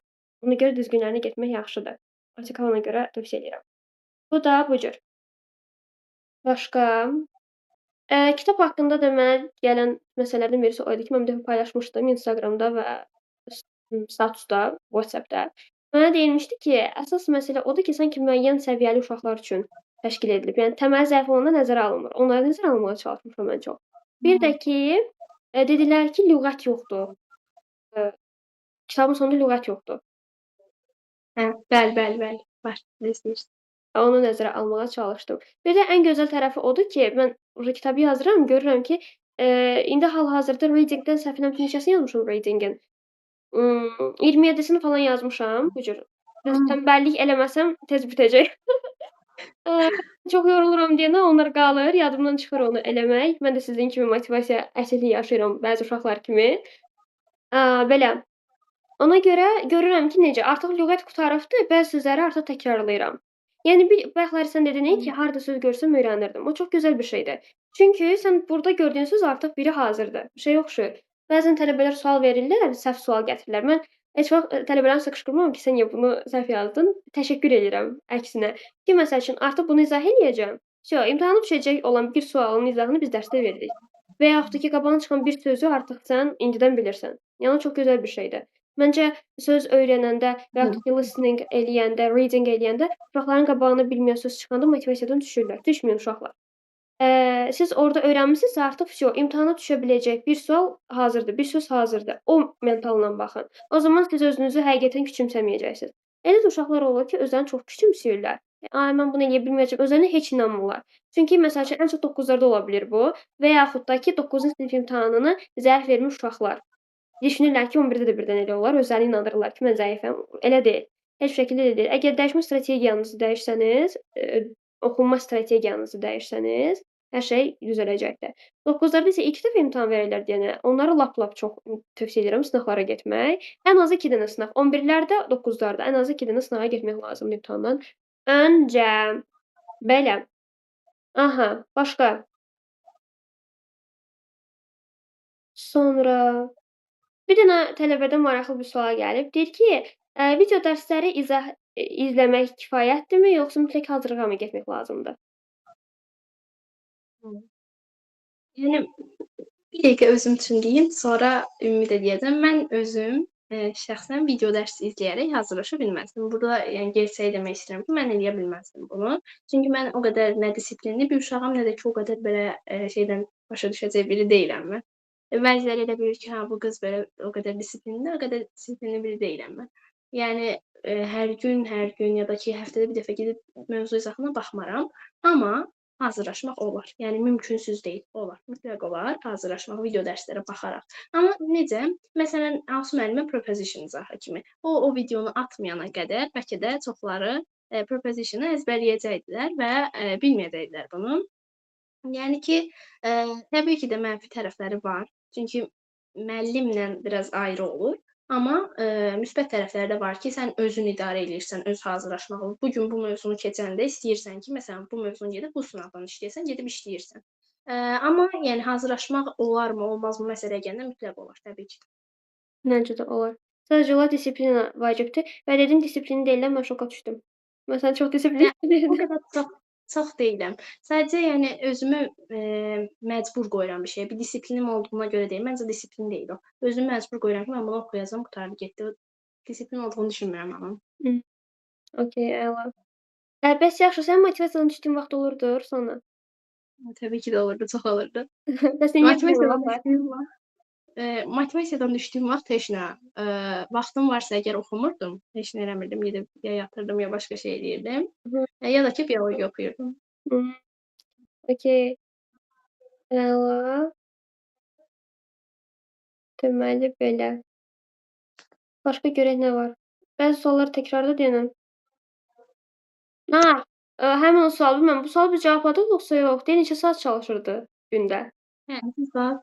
Speaker 1: Ona görə düzgünlərinə getmək yaxşıdır. OTK ona görə tövsiyə edirəm. Bu da bu cür. Başqa? Kitab haqqında da mənə gələn məsələlərdən birisi o idi ki, mən bir dəfə paylaşmışdım Instagramda və statusda, WhatsAppda. Mənə deyilmişdi ki, əsas məsələ odur ki, sanki müəyyən səviyyəli uşaqlar üçün təşkil edilib. Yəni təməli zəif olanda nəzərə alınmır. Onları nəzərə almağa çalışmışam mən çox. Bir də ki, dedilər ki, lüğət yoxdur. Kitabın sonunda lüğət yoxdur.
Speaker 2: Hə, bəli. Var. Nə istəyirsən?
Speaker 1: Onu nəzərə almağa çalışdım. Bir də ən gözəl tərəfi odur ki, mən kitabı yazıram, görürəm ki, indi hal-hazırda readingdən səhv neçəsini yazmışam readingin? 27-sini falan yazmışam bu cür. Biraz tənbəllik eləməsəm tez bitəcək. Çox yoruluram deyəndə onlar qalır, yadımdan çıxır onu eləmək. Mən də sizin kimi motivasiya əsiri yaşayıram bəzi uşaqlar kimi. Belə. Ona görə görürəm ki, necə artıq lüğət qurtarıbdır, bəzi sözləri artıq təkrarlayıram. Yəni bayaqları sən dedin ki, harda söz görsəm öyrənirdim. O çox gözəl bir şeydir. Çünki sən burada gördüyün söz artıq biri hazırdır. Bir şeyə oxşuyur. Bəzən tələbələr sual verirlər, səhv sual gətirirlər. Mən heç vaxt tələbələrə qışqırmıram ki, sən niyə bunu səhv yazdın? Təşəkkür edirəm əksinə. Ki, məsəl üçün artıq bunu izah eləyəcəm. İmtahana düşəcək olan bir sualın izahını biz dərsdə veririk. Və yaxud da ki, qabağına çıxan bir sözü artıq sən indidən bilirsən. Yəni o çox gözəl bir şeydir. Məncə söz öyrənəndə və
Speaker 2: Hı.
Speaker 1: yaxud ki, listening eləyəndə, reading eləyəndə uşaqların qabağına bilməyən söz çıxanda motivasiyadan düşürlər. Düşməyin uşaqlar. Siz orada öyrənmisinizsə artıq vsyo, imtahana düşə biləcək bir sual hazırdır, bir söz hazırdır. O mentalla baxın. O zaman siz özünüzü həqiqətən küçümsəməyəcəksiniz. Elə də uşaqlar olur ki, özlərini çox küçümsüyürlər. Ay, mən bunu eləyə bilməyəcəm, özlərinə heç inanmırlar. Çünki məsəl üçün ən çox 9-larda ola bilir bu və yaxud da ki, 9-cu sinif imtahanını zəif vermiş uşaqlar. Düşünürlər ki, 11-də də birdən elə olar, özlərini inandırırlar ki, mən zəifəm. Elə deyil. Heç bir şəkildə elə deyil. Əgər dəyişmə strategiyanızı dəyişsəniz, oxunma strategiyanızı dəyişsəniz, hər şey düzələcəkdir. 9-larda isə ilk dəfə imtahan verirlər deyənə, onlara lap çox tövsiyə edirəm sınaqlara getmək. Ən azı 2 dənə sınaq. 11-lərdə, 9-larda ən azı 2 dənə sınağa getmək lazımdır imtahandan öncə. Belə. Aha, başqa. Sonra bir dənə tələbədən maraqlı bir sual gəlib. Deyir ki, video dərsləri izləmək kifayətdirmi, yoxsa mütləq hazırlığa mı getmək lazımdır?
Speaker 2: Hı. Yəni bir dəqiqə özüm üçün deyim, sonra ümid eləyəcəm. Mən özüm, şəxsən video dərsi izləyərək hazırlaşa bilməzdim. Burada, yəni gerçəyi demək istəyirəm ki, mən eləyə bilməzdim bunu. Çünki mən o qədər nə disiplinli bir uşağam, nə də ki, o qədər belə, şeydən başa düşəcək biri deyiləm mən. Bəziləri elə bilir ki, hə, bu qız belə o qədər disiplinlidir, o qədər disiplinli biri deyiləm mən. Yəni, hər gün ya da ki, həftədə bir dəfə gedib mövzu izahına baxmaram, amma hazırlaşmaq olar. Yəni mümkünsüz deyil, olar. Mütləq olar hazırlaşmaq video dərslərə baxaraq. Amma necə? Məsələn, Asu müəllimə preposition izahı kimi. O videonu atmayana qədər bəlkə də çoxları preposition-ı əzbərləyəcəkdilər və bilməyəcəkdilər bunu. Yəni ki, təbii ki də mənfi tərəfləri var. Çünki müəllimlə biraz ayrı olur. Amma müsbət tərəfləri də var ki, sən özün idarə eləyirsən, öz hazırlaşmağı. Bu gün bu mövzunu keçəndə istəyirsən ki, məsələn, bu mövzunu gedib bu sınavdan işləyəsən, gedib işləyirsən. Amma yəni hazırlaşmaq olarmı, olmazmı məsələyə gələndə mütləq olar, təbii ki.
Speaker 1: Məncə də olar. Sadəcə olaraq disiplina vacibdir və dedin disiplini deyilən mən şoka düşdüm. Məsələn, çox
Speaker 2: Hə, o
Speaker 1: disiplinlidir.
Speaker 2: qədər çox deyiləm. Sadəcə yəni özümü məcbur qoyuram bir şeyə. Bir disiplinim olduğuna görə deyil. Məncə disiplin deyil o. Özümü məcbur qoyuram ki, mən bunu oxuyacam, qurtardı getdi. Disiplin olduğunu düşünmürəm onun.
Speaker 1: Okay, əla. Bəs yaxşı, sənin motivasiyadan düşdüyün vaxt olurdu sonra?
Speaker 2: Təbii ki də olurdu, çox olurdu.
Speaker 1: Bəs neynəyirdin o
Speaker 2: Motivasiyadan
Speaker 1: vaxtlar?
Speaker 2: düşdüyüm vaxt motivasiyadan düşdüyüm vaxt heç nə. Vaxtım varsa əgər oxumurdum, heç nə eləmirdim. Gedib ya yatırdım, ya başqa şey eləyirdim.
Speaker 1: Hı,
Speaker 2: Ya da ki, biologiya oxuyurdum.
Speaker 1: hı. Okay, əla. Deməli belə. Başqa görək nə var? Bəzi sualları təkrarla denən. Ha, həmin o sual. Bilmirəm, bu sualı biz cavabladıq yoxsa yox? Deyir neçə saat çalışırdı gündə?
Speaker 2: Hə, 2 saat,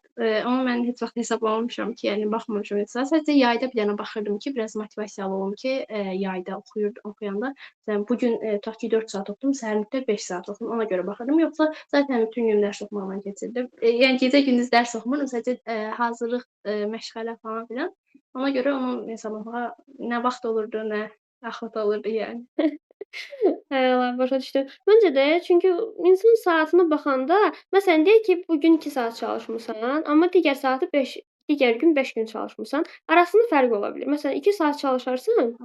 Speaker 2: amma mən heç vaxt hesablamamışam ki, yəni baxmamışam heç saat. Sadəcə yayda bir dənə baxırdım ki, biraz motivasiyalı olum ki, yayda oxuyanda məsələn bu gün tutaq ki 4 saat oxudum, səhər mütləq 5 saat oxudum. Ona görə baxırdım. Yoxsa zaten bütün gün dərs oxumaqla keçirdim. Yəni gecə-gündüz dərs oxumurdum. Sadəcə hazırlıq, məşğələ falan filan. Ona görə onu hesablamağa nə vaxt olurdu, nə axıt olurdu yəni.
Speaker 1: Əla, başa düşdüm. Məncə də, çünki insan saatına baxanda, məsələn, deyək ki, bu gün 2 saat çalışmısan, amma digər gün 5 gün çalışmısan, arasında fərq ola bilər. Məsələn, 2 saat çalışarsan,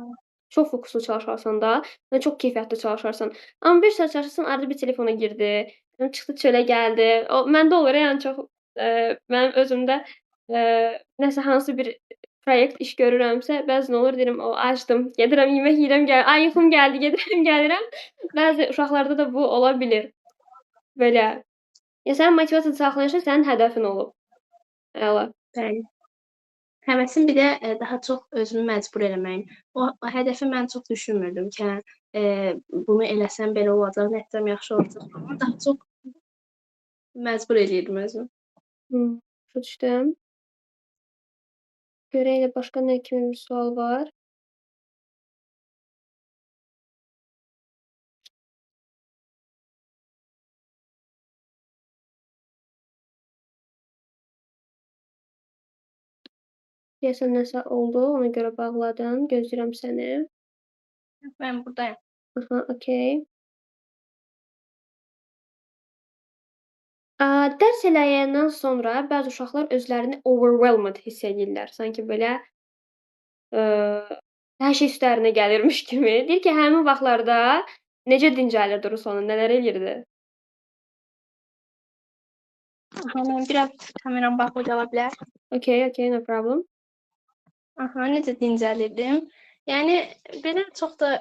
Speaker 1: çox fokuslu çalışarsan da, və çox keyfiyyətli çalışarsan. Amma 5 saat çalışırsan, arada bir telefona girdi, çıxdı çölə gəldi. O məndə olur yəni çox, mənim özümdə, nəsə hansı bir proyekt iş görürəmsə, bəzən olur deyirəm, o açdım, gedirəm yemək yeyirəm, ay yuxum gəldi, gedirəm, gəlirəm. Bəzi uşaqlarda da bu ola bilir. Belə. Ya sənin motivasiyanı saxlayırsa, sənin hədəfin olub. Əla.
Speaker 2: Bəli. Həvəsim bir də, daha çox özümü məcbur eləməyim. O hədəfi mən çox düşünmürdüm ki, hə, bunu eləsəm belə olacaq, nəticəm yaxşı olacaq amma daha çox məcbur eləyirdim özümü.
Speaker 1: Başa düşdüm. Görək elə başqa nə kimi bir sual var? Deyəsən nəsə oldu, ona görə bağladım. Gözləyirəm səni.
Speaker 2: Mən burdayam.
Speaker 1: Aha, okay. Dərs eləyəndən sonra bəzi uşaqlar özlərini overwhelmed hiss eləyirlər. Sanki belə eee, hər şey üstlərinə gəlirmiş kimi. Deyir ki, həmin vaxtlarda necə dincəlirdi Ruslan, nələr eləyirdi?
Speaker 2: Aha, mən biraz kameram bağlı ola bilər.
Speaker 1: Okay, okay, no problem.
Speaker 2: Aha, necə dincəlirdim? Yəni belə çox da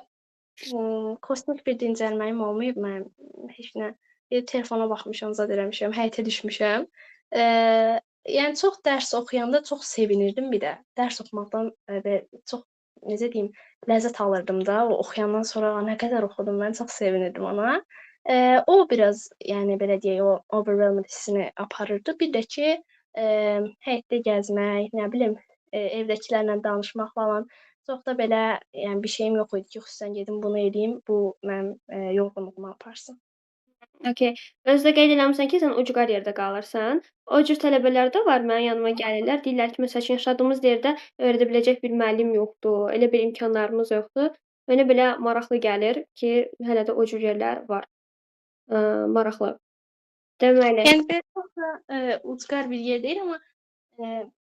Speaker 2: kosmik bir dincəlməyim olmayıb. Mən heç nə bir telefona baxmışam, zad eləmişəm, həyətə düşmüşəm. Yəni çox dərs oxuyanda çox sevinirdim bir də. Dərs oxumaqdan belə çox necə deyim, ləzzət alırdım da. O oxuyandan sonra nə qədər oxudum, mən çox sevinirdim ona. O biraz, yəni belə deyək, o overwhelmed hissini aparırdı. Bir də ki, həyətdə gəzmək, nə bilim, evdəkilərlə danışmaq falan. Çox da belə, yəni bir şeyim yox idi ki, xüsusən gedim bunu eləyim, bu mənim, yorğunluğumu aparsın.
Speaker 1: Okay. Özü də qeyd eləmisən ki, sən ucqar yerdə qalırsan. O cür tələbələr də var, mənim yanıma gəlirlər. Deyirlər ki, məsəl üçün yaşadığımız yerdə öyrədə biləcək bir müəllim yoxdur, elə bir imkanlarımız yoxdur. Mənə belə maraqlı gəlir ki, hələ də o cür yerlər var. Maraqlı. Deməli,
Speaker 2: Yəni belə çox da, ucqar bir yer deyil, amma,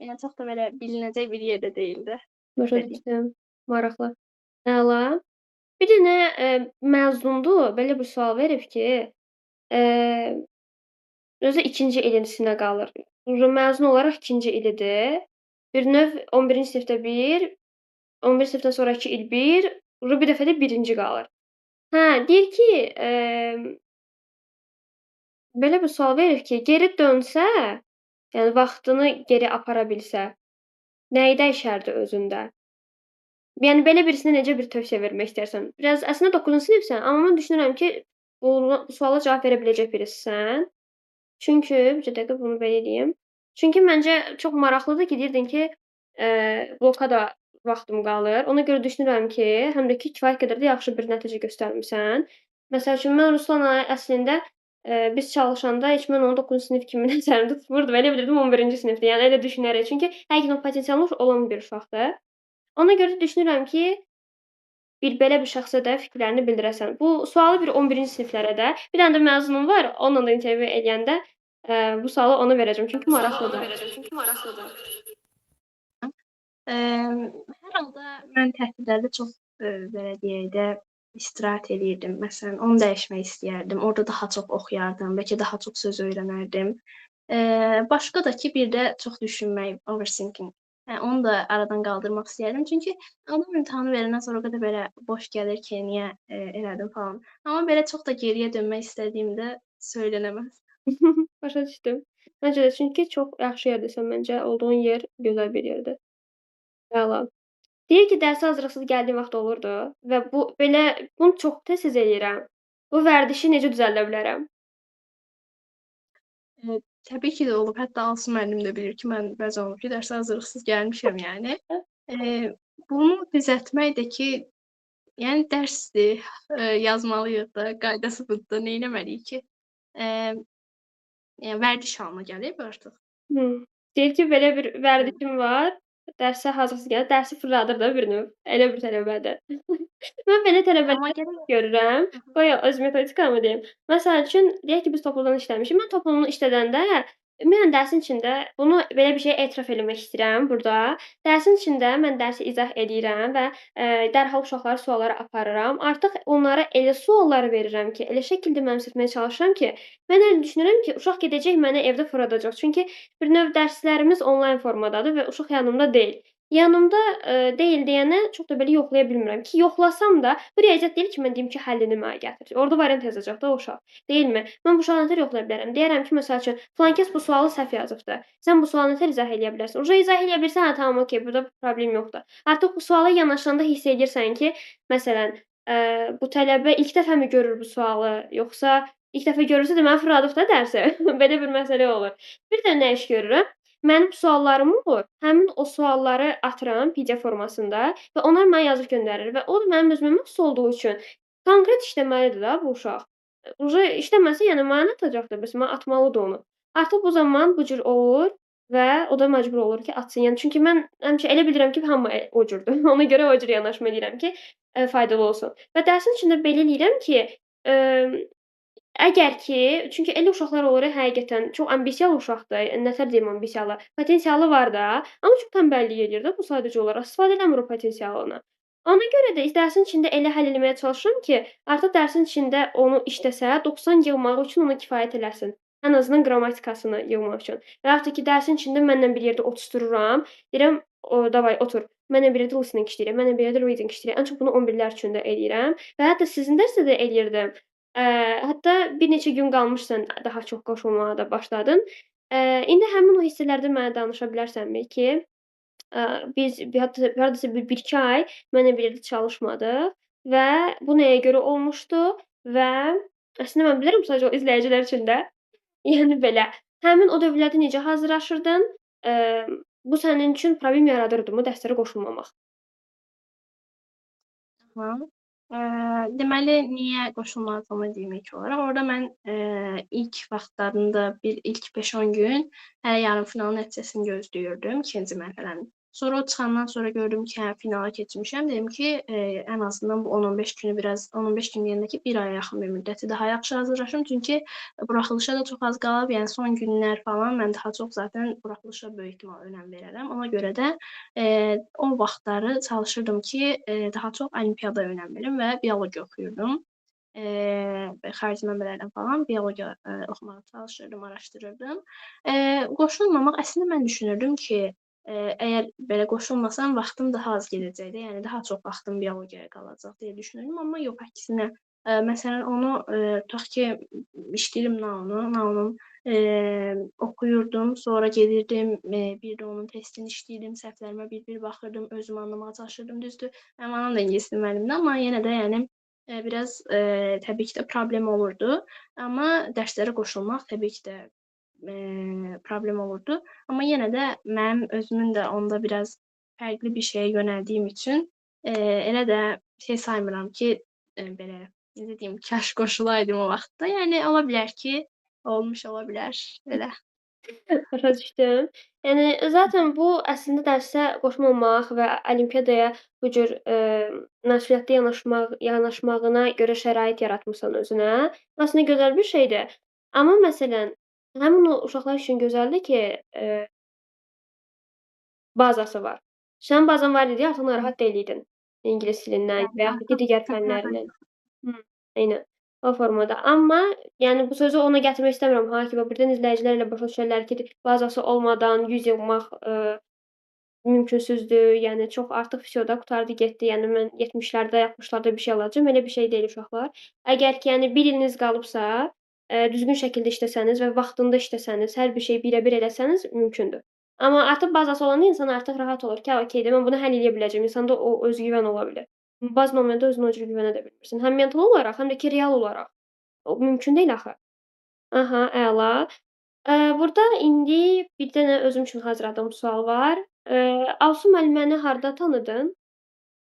Speaker 2: yəni çox da belə bilinəcək bir yer də deyil də,
Speaker 1: başa
Speaker 2: belə deyim.
Speaker 1: düşdüm. Maraqlı. Əla. Bir dənə, məzundur, belə bir sual verib ki, eee özü 2-ci ilinsinə qalır. Məzun olaraq 2-ci ilidir. Bir növ 11-ci sinifdə 1, 11-ci sinifdən sonrakı il 1, bir dəfə də 1-ci qalır. Hə, deyir ki, belə bir sual verir ki, geri dönsə, yəni vaxtını geri apara bilsə, nəyi dəyişərdi özündə? Yəni belə birisinə necə bir tövsiyə vermək istərsən? Biraz əslində 9-cu sinifsən, amma mən düşünürəm ki, bu suala cavab verə biləcək birisisən. Çünki bir dəqiqə bunu belə eləyim. Çünki məncə çox maraqlıdır ki, deyirdin ki, blokada vaxtım qalır. Ona görə düşünürəm ki, həm də ki, kifayət qədər də yaxşı bir nəticə göstərmisən. Məsəl üçün, mən Ruslanla əslində, biz çalışanda heç mən onu 9-cu sinif kimi nəzərimdə tutmurdum. Elə bilirdim 11-ci sinifdir. Yəni elə düşünərək. Çünki həqiqətən potensialı olan bir uşaqdır. Ona görə düşünürəm ki, belə bir şəxsə də fikirlərini bildirəsən. Bu sualı bir 11-ci siniflərə də, bir dənə də məzunum var, onunla da intervyu eləyəndə, bu sualı ona verəcəm, çünki maraqlıdır.
Speaker 2: Hər halda mən tətillərdə çox, belə deyək də, istirahət eləyirdim. Məsələn, onu dəyişmək istəyərdim. Orada daha çox oxuyardım, bəlkə daha çox söz öyrənərdim. Başqa da ki, bir də çox düşünmək, overthinking. Hə, onu da aradan qaldırmaq istəyərdim. Çünki adam imtahanı verəndən sonra o qədər belə boş gəlir ki, niyə, elədim falan. Amma belə çox da geriyə dönmək istədiyimdə söylənəməz.
Speaker 1: Başa düşdüm. Məncə də, çünki çox yaxşı yerdəsən məncə, olduğun yer gözəl bir yerdir. Əla. Deyir ki, dərsə hazırlıqsız gəldiyin vaxt olurdu və bunu çox tez-tez eləyirəm. Bu vərdişi necə düzəldə bilərəm?
Speaker 2: Təbii ki də olub. Hətta Alsu müəllim də bilir ki, mən bəzən olub ki, dərsə hazırlıqsız gəlmişəm yəni. Bunu düzəltmək də ki, yəni dərsdir, yazmalıyıq da, qaydası budur da, neynəməliyik ki? Yəni vərdiş halına gəlib artıq.
Speaker 1: Deyir ki, belə bir vərdişim var, dərsə hazırsız gəlir, dərsi fırladır da bir növ. Elə bir tələbədir. Mən belə
Speaker 2: Amma
Speaker 1: tələbələr
Speaker 2: gərək
Speaker 1: görürəm. Qoy öz metodikamı deyim. Məsəl üçün, deyək ki, biz topluluqdan işləmişik. Mən topluluğunu işlədəndə mən dərsin içində bunu belə bir şeyə etiraf eləmək istəyirəm burda. Dərsin içində mən dərsi izah eləyirəm və, dərhal uşaqları suallara aparıram. Artıq onlara elə suallar verirəm ki, elə şəkildə mənimsətməyə çalışıram ki, mən elə düşünürəm ki, uşaq gedəcək mənə evdə fırladacaq. Çünki bir növ dərslərimiz onlayn formadadır və uşaq yanımda deyil. Yanımda, deyil deyənə çox da belə yoxlaya bilmirəm ki, yoxlasam da bu riyaziyyat deyil ki, mən deyim ki, həllini mənə gətir. Orda variant yazacaq da o uşaq, deyilmi? Mən bu sualı nətər yoxlaya bilərəm? Deyərəm ki, məsəl üçün, filankəs bu sualı səhv yazıbdır. Sən bu sualı nətər izah eləyə bilərsən? İzah eləyə bilsən, hə, tamam, okey, burda problem yoxdur. Artıq bu suala yanaşanda hiss edirsən ki, məsələn, bu tələbə ilk dəfəmi görür bu sualı, yoxsa ilk dəfə görürsə də məni fırladıb da dərsə. Belə bir məsələ olur. Bir də nə iş görürəm? Mənim suallarım olur. Həmin o sualları atıram PDF formasında və onlar mənə yazıb göndərir və o da mənim özümə məxsus olduğu üçün konkret işləməlidir də bu uşaq. İşləməsə, yəni mənə nə atacaqdır? Bəs mən atmalıdır onu. Artıq bu zaman bu cür olur və o da məcbur olur ki, atsın. Yəni çünki mən həmişə elə bilirəm ki, hamı o cürdür. Ona görə o cür yanaşma edirəm ki, faydalı olsun. Və dərsin içində belə eləyirəm ki, Əgər ki, çünki elə uşaqlar olur həqiqətən çox ambisiyalı uşaqdır, nətər deyim ambisiyalı, potensialı var da, amma çox tənbəllik eləyir də bu sadəcə olaraq, istifadə eləmir o potensialını. Ona görə də dərsin içində elə həll eləməyə çalışıram ki, artıq dərsin içində onu işləsə, 90 yığmağı üçün ona kifayət eləsin. Ən azından qrammatikasını yığmaq üçün. Və yaxud da ki, dərsin içində mənlə bir yerdə oturtdururam, deyirəm, davay otur. Mənlə bir yerdə listening işləyirəm, mənlə bir yerdə reading işləyirəm. Ən çox bunu 11-lər üçün də eləyirəm və hətta sizin dərsdə də eləyirdim. Hətta bir neçə gün qalmış sən daha çox qoşulmağa da başladın. İndi həmin o hissələrdə mənə danışa bilərsənmi ki, biz hardasa bir 1-2 ay mənlə bir yerdə çalışmadıq və bu nəyə görə olmuşdu və əslində mən bilirəm sadəcə o izləyicilər üçün də. Yəni belə, həmin o dövrlərdə necə hazırlaşırdın? Bu sənin üçün problem yaradırdımı dərslərə qoşulmamaq?
Speaker 2: Hı. Deməli, niyə qoşulmadığımı deyim ilk olaraq. Orada mən, ilk vaxtlarında ilk 5-10 gün hələ yarımfinalın nəticəsini gözləyirdim, 2-ci mərhələnin. Sonra o çıxandan sonra gördüm ki, hə, finala keçmişəm. Dedim ki, ən azından bu 10-15 günü 10-15 gün deyəndə ki, 1 aya yaxın bir müddəti daha yaxşı hazırlaşım. Çünki buraxılışa da çox az qalıb, yəni son günlər falan mən daha çox zaten buraxılışa böyük ehtimal önəm verərəm. Ona görə də o vaxtları çalışırdım ki, daha çox olimpiyadaya önəm verim və biologiya oxuyurdum. Xarici mənbələrdən falan biologiya oxumağa çalışırdım, araşdırırdım. Qoşulmamaq əslində mən düşünürdüm ki, əgər belə qoşulmasam vaxtım daha az gedəcəkdi, yəni daha çox vaxtım biologiyaya qalacaq deyə düşünürdüm, amma yox, əksinə. Məsələn, onu tutaq ki, işləyirdim NAUNU oxuyurdum, sonra gedirdim, bir də onun testini işləyirdim, səhvlərimə bir-bir baxırdım, özüm anlamağa çalışırdım. Düzdür, mənim anam da ingilis dili müəllimdir, amma yenə də yəni biraz təbii ki də problem olurdu. Amma dərslərə qoşulmaq təbii ki də problem olurdu. Amma yenə də mənim özümün də onda biraz fərqli bir şeyə yönəldiyim üçün elə də şey saymıram ki, belə necə deyim, kaş qoşulaydım o vaxtda. Yəni ola bilər ki, olmuş ola bilər elə.
Speaker 1: Başa düşdüm. Yəni zaten bu əslində dərsə qoşulmamaq və olimpiyadaya bu cür, məsuliyyətli yanaşmağına görə şərait yaratmısan özünə. Əslində gözəl bir şeydir. Amma məsələn, həmin o uşaqlar üçün gözəldir ki, bazası var. Sənin bazan var idi, artıq narahat deyil idin ingilis dilindən və yaxud da ki, digər fənlərdən. Eynən, o formada. Amma, yəni bu sözü ona gətirmək istəmirəm ha ki, birdən izləyicilər elə başa düşərlər ki, bazası olmadan 100 yığmaq, mümkünsüzdür. Yəni çox artıq vsyo da qurtardı getdi. Yəni mən 70-lərdə, 60-larda bir şey alacağam. Elə bir şey deyil uşaqlar. Əgər ki, yəni 1 iliniz qalıbsa, düzgün şəkildə işləsəniz və vaxtında işləsəniz, hər bir şeyi birə-bir eləsəniz mümkündür. Amma artıq bazası olanda insan artıq rahat olur ki, hə, okeydir, mən bunu həll eləyə biləcəm. İnsanda o özgüvən ola bilər. Bazan olmayanda özünə o cür güvənə də bilmirsən. Həm mental olaraq, həm də ki, real olaraq. O mümkün deyil axı. Aha, əla. Burda indi bir dənə özüm üçün hazırladığım sual var. Alsu müəlliməni harda tanıdın?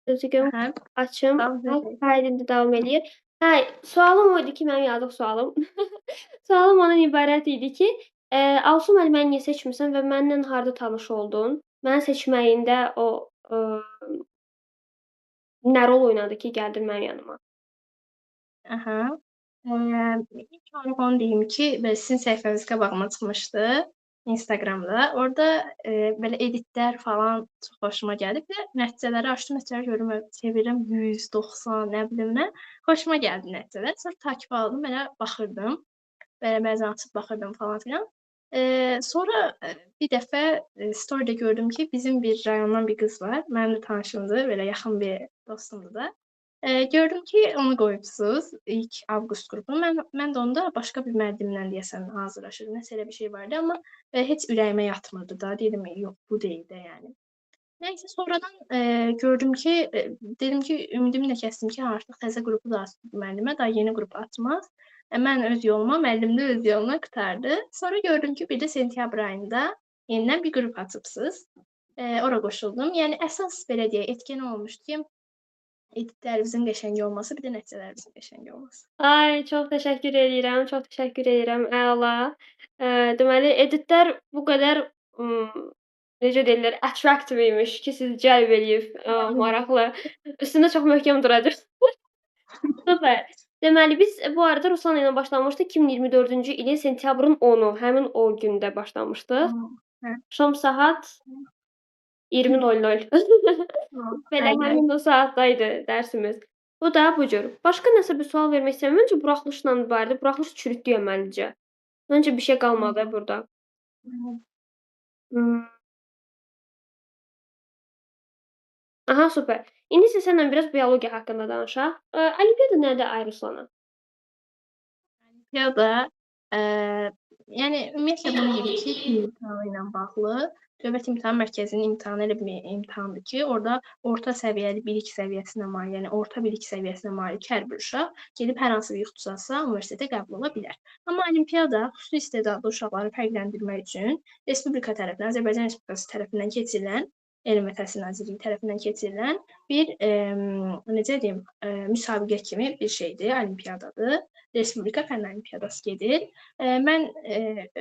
Speaker 1: Gözü görüm
Speaker 2: Hə,
Speaker 1: açım.
Speaker 2: tamam.
Speaker 1: Hə, indi davam eləyir. Hə, sualım o idi ki, mənim yazıq sualım. Sualım ondan ibarət idi ki, Alsu müəlliməni niyə seçmisən və mənlə harda tanış oldun? Məni seçməyində o, nə rol oynadı ki, gəldin mənim yanıma?
Speaker 2: Aha. İlk olaraq onu deyim ki, belə sizin səhifəniz qabağıma çıxmışdı Instagramda. Orada belə editlər falan çox xoşuma gəldi. Bir də nəticələri açdım, nəticələri görürəm, çevirirəm 100, 90, nə bilim nə. Xoşuma gəldi nəticələr. Sonra takib aldım, belə baxırdım. Belə bəzən açıb baxırdım falan filan. Sonra bir dəfə storydə gördüm ki, bizim bir rayondan bir qız var. Mənim də tanışımdır, belə yaxın bir dostumdur da. Gördüm ki, onu qoyubsuz ilk avqust qrupuna. Mən də onda başqa bir müəllimlə deyəsən hazırlaşırdım. Nəsə elə bir şey vardı, amma heç ürəyimə yatmırdı da. Dedim, yox, bu deyil də yəni. Nəysə sonradan gördüm ki, dedim ki, ümidimi də kəsdim ki, artıq təzə qrupu da açdı müəllimə, daha yeni qrup açmaz. Mən öz yoluma, müəllim də öz yoluna qurtardı. Sonra gördüm ki, bir də sentyabr ayında yenidən bir qrup açıbsınız. Ora qoşuldum. Yəni əsas belə deyək, etken olmuşdu ki, editlərimizin qəşəng olması, bir də nəticələrimizin qəşəng olması.
Speaker 1: Ay, çox təşəkkür eləyirəm, çox təşəkkür eləyirəm. Əla. Deməli, editlər bu qədər, necə deyirlər, attractive imiş ki, sizi cəlb eləyib. Maraqlı. Üstündə çox möhkəm duracaqsınız. Super. Deməli, biz bu arada Ruslan ilə başlamışdıq 2024-cü ilin sentyabrın 10-u, həmin o gündə başlamışdıq.
Speaker 2: Tamam. Hə.
Speaker 1: Axşam saat 20:00.
Speaker 2: Tamam.
Speaker 1: Belə
Speaker 2: Aynen.
Speaker 1: həmin o saatda idi dərsimiz. Bu da bu cür. Başqa nəsə bir sual vermək istəyirəm. Məncə buraxılışla ibarətdir. Buraxılış çürütdü məncə. Məncə bir şey qalmadı burda.
Speaker 2: Tamam.
Speaker 1: Imm, aha, super. İndi isə səninlə biraz biologiya haqqında danışaq. Olimpiada nədir ay Ruslana?
Speaker 2: Ya da, yəni ümumiyyətlə bunu deyirik ki, dil imtahanı ilə bağlı Dövlət İmtahan Mərkəzinin imtahanı elə bir imtahandır ki, orada orta səviyyəli bilik səviyyəsinə malik, yəni orta bilik səviyyəsinə malik hər bir uşaq gedib hər hansı bir ixtisasa universitetə qəbul ola bilər. Amma olimpiada xüsusi istedadlı uşaqları fərqləndirmək üçün Respublika tərəfindən, Azərbaycan Respublikası tərəfindən keçirilən, Elm və Təhsil Nazirliyi tərəfindən keçirilən bir, necə deyim, müsabiqə kimi bir şeydir, olimpiadadır. Respublika Fənn Olimpiadası gedir. Mən,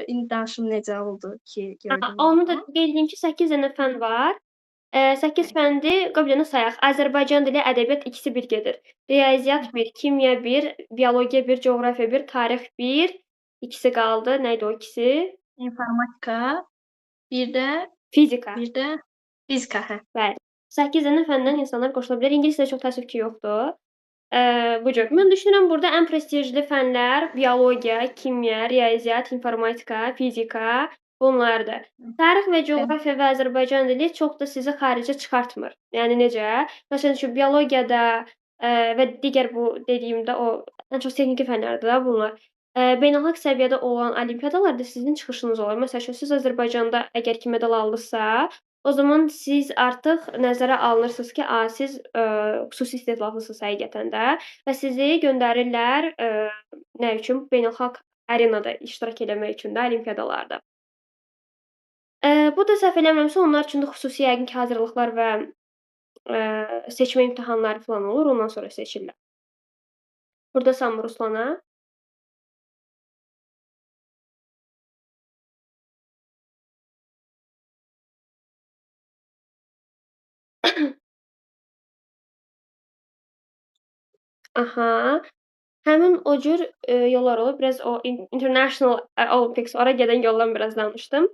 Speaker 2: indi danışım necə oldu ki, gördüm
Speaker 1: Onu da
Speaker 2: onu.
Speaker 1: qeyd edeyim ki, 8 dənə fənn var. 8 fəndi qabaqcadan sayaq. Azərbaycan dili, ədəbiyyat ikisi bir gedir. Riyaziyyat 1, kimya 1, biologiya 1, coğrafiya 1, tarix 1. İkisi qaldı. Nə idi o ikisi?
Speaker 2: İnformatika, bir də
Speaker 1: Fizika.
Speaker 2: bir də fizika, hə.
Speaker 1: Bəli. 8 dənə fəndən insanlar qoşula bilər. İngilis dilində çox təəssüf ki, yoxdur. Bu cür. Mən düşünürəm burda ən prestijli fənlər biologiya, kimya, riyaziyyat, informatika, fizika bunlardır. Tarix və coğrafiya və Azərbaycan dili çox da sizi xaricə çıxartmır. Yəni necə? Məsələn üçün biologiyada, və digər bu dediyimdə o ən çox texniki fənlərdir də bunlar. Beynəlxalq səviyyədə olan olimpiadalarda sizin çıxışınız olur. Məsəl üçün siz Azərbaycanda əgər ki medal aldısa, o zaman siz artıq nəzərə alınırsınız ki, siz, xüsusi istedadlısınız həqiqətən də və sizi göndərirlər, nə üçün? Beynəlxalq arenada iştirak eləmək üçün də olimpiadalarda. Bu da səhv eləmirəmsə onlar üçün də xüsusi yəqin ki, hazırlıqlar və, seçmə imtahanları filan olur, ondan sonra seçirlər. Burdasanmı Ruslana? Aha. Həmin o cür, yollar olur. Biraz o International Olympics ora gedən yoldan biraz danışdım.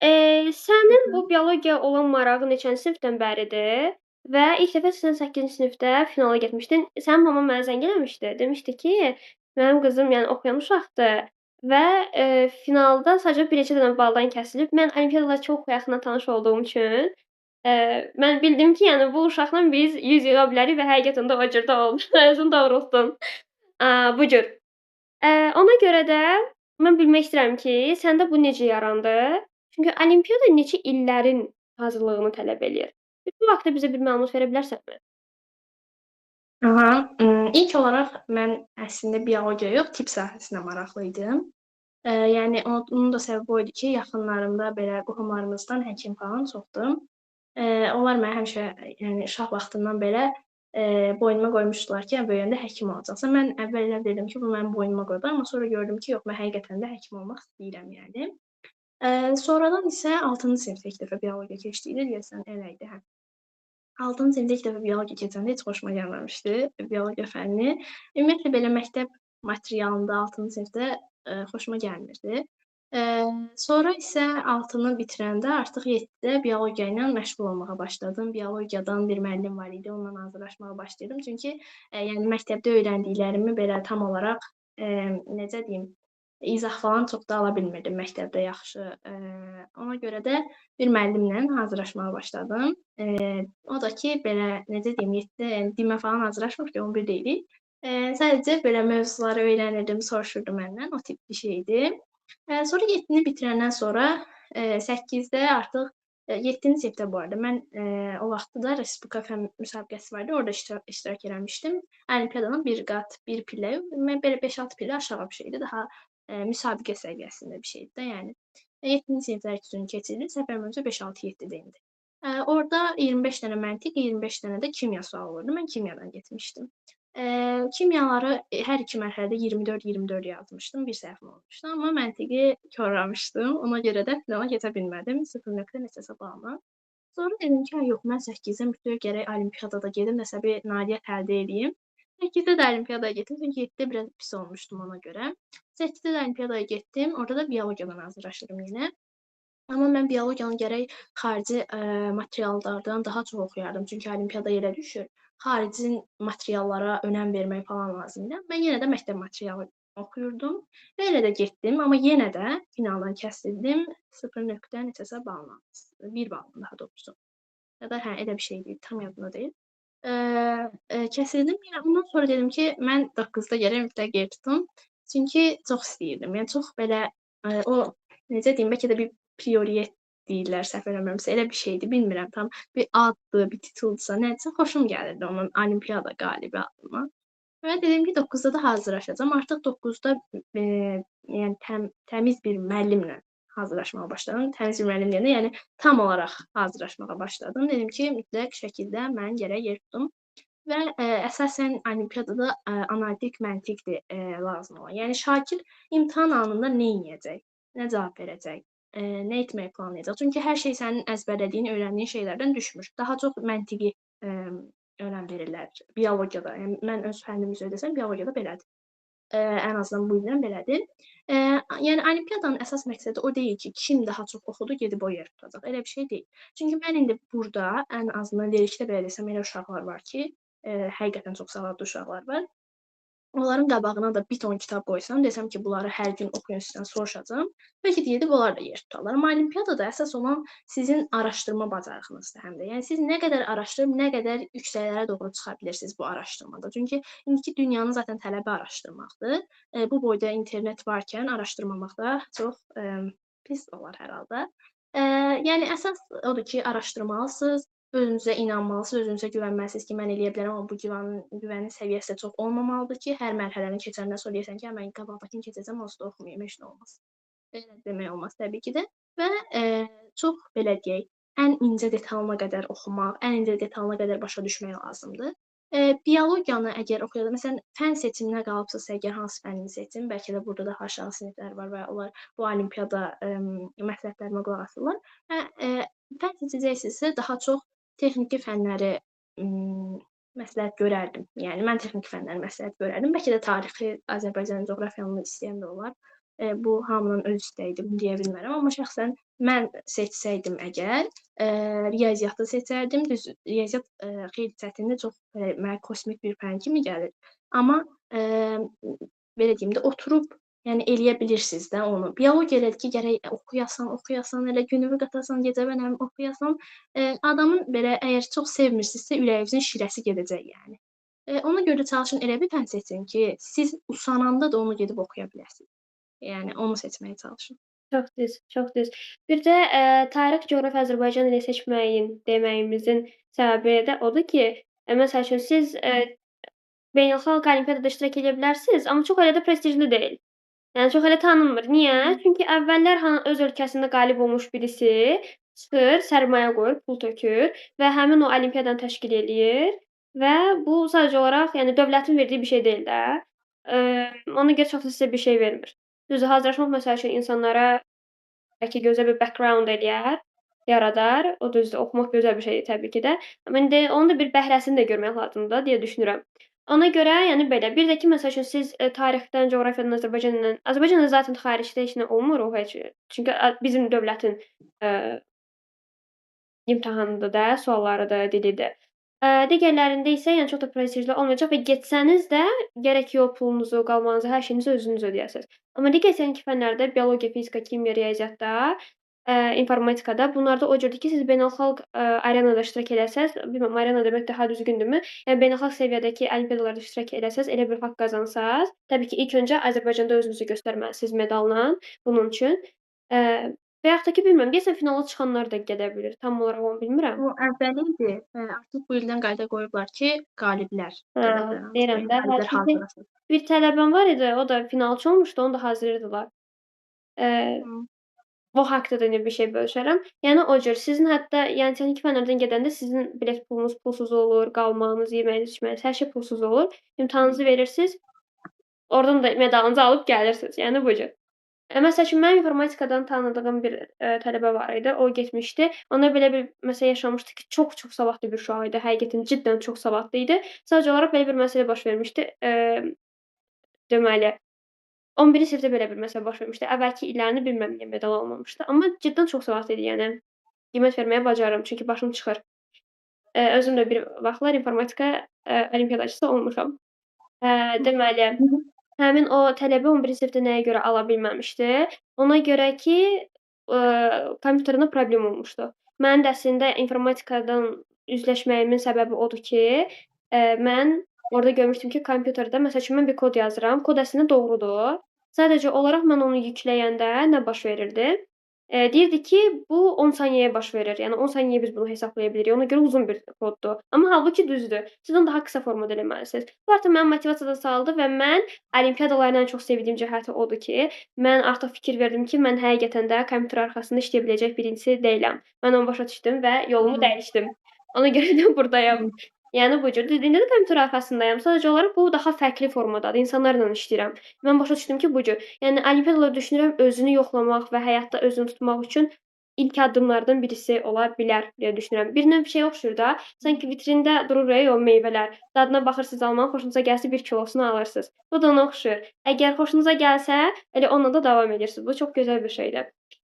Speaker 1: Sənin bu biologiya olan marağı neçənci sinifdən bəridir? Və ilk dəfə sən 8-ci sinifdə finala getmişdin. Sənin maman mənə zəng eləmişdi. Demişdi ki, mənim qızım, yəni oxuyan uşaqdır və, finalda sadəcə bir neçə dənə baldan kəsilib. Mən olimpiadalarla çox yaxından tanış olduğum üçün, mən bildim ki, yəni bu uşaqla biz 100 yığa bilərik və həqiqətən də o cür də oldu. Özün doğrultdun. Bu cür. Ona görə də mən bilmək istəyirəm ki, səndə bu necə yarandı? Çünki olimpiada neçə illərin hazırlığını tələb eləyir. Bu haqda bizə bir məlumat verə bilərsənmi?
Speaker 2: Aha, ilk olaraq mən əslində biologiya yox, tibb sahəsinə maraqlı idim. Yəni onun da səbəbi o idi ki, yaxınlarımda belə qohumlarımızdan həkim falan çoxdur. Onlar mənə həmişə, yəni uşaq vaxtından belə, boynuma qoymuşdular ki, böyüyəndə həkim olacaqsan. Mən əvvəllər dedim ki, bu mənim boynuma qoyublar, amma sonra gördüm ki, yox, mən həqiqətən də həkim olmaq istəyirəm yəni. Sonradan isə 6-cı sinifdə ilk dəfə biologiya keçdikdə deyəsən elə idi, hə. 6-cı sinifdə ilk dəfə biologiya keçəndə heç xoşuma gəlməmişdi biologiya fənni. Ümumiyyətlə belə məktəb materialında 6-cı sinifdə, xoşuma gəlmirdi. Sonra isə 6-nı bitirəndə artıq 7-də biologiya ilə məşğul olmağa başladım. Biologiyadan bir müəllim var idi, onunla hazırlaşmağa başlayırdım. Çünki, yəni məktəbdə öyrəndiklərimi belə tam olaraq, necə deyim, izah falan çox da ala bilmirdim məktəbdə yaxşı. Ona görə də bir müəllimlə hazırlaşmağa başladım. O da ki, belə necə deyim, 7-də yəni dimə falan hazırlaşmırıq ki, 11-də idik. Sadəcə belə mövzuları öyrənirdim, soruşurdu məndən, o tip bir şey idi. Sonra 7-ni bitirəndən sonra, 8-də artıq 7-ci sinifdə bu arada mən, o vaxtı da Respublika fənn müsabiqəsi var idi, orada iştirak eləmişdim. Olimpiadanın bir qat, bir pillə, mən belə 5-6 pillə aşağı bir şeydi, daha, müsabiqə səviyyəsində bir şeydi də, yəni. 7-ci siniflər üçün keçirildi, səfər məncə 5-6-7-də idi. Orda 25 dənə məntiq, 25 dənə də kimya sualı olurdu. Mən kimyadan getmişdim. Kimyaları hər iki mərhələdə 24-24 yazmışdım, bir səhvim olmuşdu, amma məntiqi korlamışdım. Ona görə də finala keçə bilmədim, 0 nöqtə neçəsə balla. Sonra dedim ki, yox, mən 8-də mütləq gərək olimpiadada gedim, nəsə bir nailiyyət əldə eləyim. 8-də də olimpiyadaya getdim. Çünki 7-də biraz pis olmuşdum ona görə. 8-də də olimpiyadaya getdim. Orada da biologiyadan hazırlaşırdım yenə. Amma mən biologiyanı gərək xarici, materiallardan daha çox oxuyardım. Çünki olimpiyada yerə düşür. Xarici materiallara önəm vermək falan lazım idi. Mən yenə də məktəb materialı oxuyurdum və elə də getdim. Amma yenə də finaldan kəsildim. 0 nöqtə neçəsə balla. 1 balla daha doğrusu. Ya da hə, elə bir şey idi. Tam yadımda deyil. Kəsildim. Yəni ondan sonra dedim ki, mən 9-da gərək mütləq yer tutum. Çünki çox istəyirdim. Yəni çox belə o necə deyim, bəlkə də bir prioritet deyirlər, səhv eləmirəmsə, elə bir şeydir. Bilmirəm tam bir addır, bir tituldursa, nədirsə xoşum gəlirdi onun olimpiyada qalibi adına. Və dedim ki, 9-da da hazırlaşacağam. Artıq 9-da yəni təmiz bir müəllimlə hazırlaşmağa başladım. Təmiz bir müəllim deyəndə, yəni tam olaraq hazırlaşmağa başladım. Dedim ki, mütləq şəkildə mən gərək yer tutum və əsasən olimpiyadada analitik məntiqdir lazım olan. Yəni şagird imtahan anında nə edəcək, nə cavab verəcək, nə etməyi planlayacaq. Çünki hər şey sənin əzbərlədiyin, öyrəndiyin şeylərdən düşmür. Daha çox məntiqi önəm verirlər biologiyada. Yəni mən öz fənnimi söylesəm, biologiyada belədir. Ən azından bu ildən belədir. Yəni olimpiyadanın əsas məqsədi o deyil ki, kim daha çox oxudu, gedib o yer tutacaq. Elə bir şey deyil. Çünki mən indi burda ən azından lerikdə belə desəm, elə uşaqlar var ki, həqiqətən çox savadlı uşaqlar var. Onların qabağına da bir ton kitab qoysam, desəm ki, bunları hər gün oxuyun, sizdən soruşacağam. Bəlkə də gedib onlar da yer tutarlar. Amma olimpiyadada əsas olan sizin araşdırma bacarığınızdır həm də. Yəni siz nə qədər araşdırıb, nə qədər yüksəklərə doğru çıxa bilirsiniz bu araşdırmada. Çünki indiki dünyanın zaten tələbi araşdırmaqdır. Bu boyda internet varkən araşdırmamaq da çox pis olar hər halda. Yəni əsas odur ki, araşdırmalısınız. Özünüzə inanmalısınız, özünüzə güvənməlisiniz ki, mən eləyə bilərəm, amma bu güvənin səviyyəsi də çox olmamalıdır ki, hər mərhələni keçəndən sonra deyirsən ki, hə, mən qabaqdakını keçəcəm, onsuz da oxumayım, heç nə olmaz. Belə demək olmaz təbii ki də və çox belə deyək, ən incə detalına qədər oxumaq, ən incə detalına qədər başa düşmək lazımdır. Biologiyanı əgər oxuyanda, məsələn, fənn seçiminə qalıbsınızsa, əgər hansı fənnini seçin, bəlkə də burada da aşağı siniflər var və onlar bu olimpiyada məsləhətlərimə qulaq asırlar. Fənn seçəcəksinizsə daha çox texniki fənnləri məsləhət görərdim. Yəni mən texniki fənnləri məsləhət görərdim. Bəlkə də tarixi, Azərbaycan coğrafiyanı istəyən də olar. Bu hamının öz istəyidir, bunu deyə bilmərəm. Amma şəxsən mən seçsəydim əgər, riyaziyyatı seçərdim. Düz riyaziyyat xeyli çətindir, çox mənə kosmik bir fənn kimi gəlir. Amma belə deyim də, oturub yəni eləyə bilirsiniz də onu. Biologiya elədir ki, gərək oxuyasan, elə günümü qatasan, gecə-bənəm oxuyasan. Adamın belə əgər çox sevmirsinizsə, ürəyinizin şirəsi gedəcək yəni. Ona görə çalışın elə bir fənn seçin ki, siz usananda da onu gedib oxuya biləsiniz. Yəni onu seçməyə çalışın.
Speaker 1: Çox düz, çox düz. Bir də tarix, coğrafiya Azərbaycan dili seçməyin deməyimizin səbəbi də odur ki, məsəl üçün siz beynəlxalq olimpiyadada iştirak edə bilərsiniz, amma çox elə də prestijli deyil. Yəni çox elə tanınmır. Niyə? Çünki əvvəllər öz ölkəsində qalib olmuş birisi çıxır, sərmayə qoyur, pul tökür və həmin o olimpiyadanı təşkil eləyir və bu sadəcə olaraq yəni dövlətin verdiyi bir şey deyil də. Ona görə çox da sizə bir şey vermir. Düzdür, hazırlaşmaq məsəl üçün insanlara bəlkə gözəl bir background eləyər, yaradar. O düzdür, oxumaq gözəl bir şeydir təbii ki də. Amma indi onun da bir bəhrəsini də görmək lazımdır da deyə düşünürəm. Ona görə, yəni belə. Bir də ki, məsəl üçün siz tarixdən, coğrafiyadan, Azərbaycanda zaten xaricdə heç nə olmur, o heç. Çünki bizim dövlətin imtahanıdır da, sualları da, dilidir. Digərlərində isə yəni çox da prestijli olmayacaq və getsəniz də gərək yol pulunuzu, qalmanızı, hər şeyinizi özünüz ödəyəsiniz. Amma digər texniki fənlərdə biologiya, fizika, kimya, riyaziyyatda, informatikada bunlarda o cürdür ki, siz beynəlxalq arenada iştirak eləsəz, bilmirəm arena demək daha düzgündürmü? Yəni beynəlxalq səviyyədəki olimpiadalarda iştirak eləsəz, elə bir haqq qazansaz, təbii ki, ilk öncə Azərbaycanda özünüzü göstərməlisiniz medalla bunun üçün. Və yaxud da ki, bilmirəm, deyəsən finala çıxanlar da gedə bilir. Tam olaraq onu bilmirəm.
Speaker 2: O əvvəli idi. Artıq bu ildən qayda qoyublar ki, qaliblər gedə bilər.
Speaker 1: Deyirəm də,
Speaker 2: Qaliblər
Speaker 1: çünki
Speaker 2: hazırlasın.
Speaker 1: bir tələbəm var idi, o da finalçı olmuşdu, onu da hazırlayırdılar. O haqda da indi bir şey bölüşərəm. Yəni o cür sizin hətta yəni texniki fənlərdən gedəndə sizin bilet pulunuz pulsuz olur, qalmağınız, yeməyiniz, içməyiniz, hər şey pulsuz olur. İmtahanınızı verirsiniz, oradan da medalınızı alıb gəlirsiniz. Yəni bu cür. Məsəl üçün mənim informatikadan tanıdığım bir, tələbə var idi. O getmişdi. Onda belə bir məsələ yaşanmışdı ki, çox savadlı bir uşaq idi. Həqiqətən ciddən çox savadlı idi. Sadəcə olaraq belə bir məsələ baş vermişdi. Deməli, 11-ci sinifdə belə bir məsələ baş vermişdi. Əvvəlki illərini bilmirəm niyə medal almamışdı, amma ciddən çox savadlı idi, yəni qiymət verməyi bacarıram, çünki başım çıxır. Özüm də bir vaxtlar informatika, olimpiadaçısı olmuşam. Deməli,
Speaker 2: Hı hı.
Speaker 1: həmin o tələbə 11-ci sinifdə nəyə görə ala bilməmişdi? Ona görə ki, kompüterində problem olmuşdu. Mənim də əslində informatikadan üzləşməyimin səbəbi odur ki, mən orada görmüşdüm ki, kompüterdə məsəl üçün mən bir kod yazıram, kod əslində doğrudur. Sadəcə olaraq mən onu yükləyəndə nə baş verirdi? Deyirdi ki, bu 10 saniyəyə baş verir. Yəni 10 saniyəyə biz bunu hesablaya bilirik. Ona görə uzun bir koddur. Amma halbuki düzdür. Siz onu daha qısa formada eləməlisiniz. Bu artıq məni motivasiyadan saldı və mən olimpiadaların ən çox sevdiyim cəhəti odur ki, mən artıq fikir verdim ki, mən həqiqətən də kompüter arxasında işləyə biləcək birincisi deyiləm. Mən onu başa düşdüm və yolumu dəyişdim. Ona görə də burdayam. Yəni bu cür. İndi də kompüter arxasındayam. Sadəcə olaraq bu daha fərqli formadadır. İnsanlarla işləyirəm. Mən başa düşdüm ki, bu cür. Yəni olimpiadalar düşünürəm özünü yoxlamaq və həyatda özünü tutmaq üçün ilk addımlardan birisi ola bilər deyə düşünürəm. Bir növ şeyə oxşayır da, sanki vitrində durur o meyvələr. Dadına baxırsınız, almağa xoşunuza gəlsə 1 kilosunu alırsınız. Bu da ona oxşayır. Əgər xoşunuza gəlsə, elə onunla da davam edirsiniz. Bu çox gözəl bir şeydir.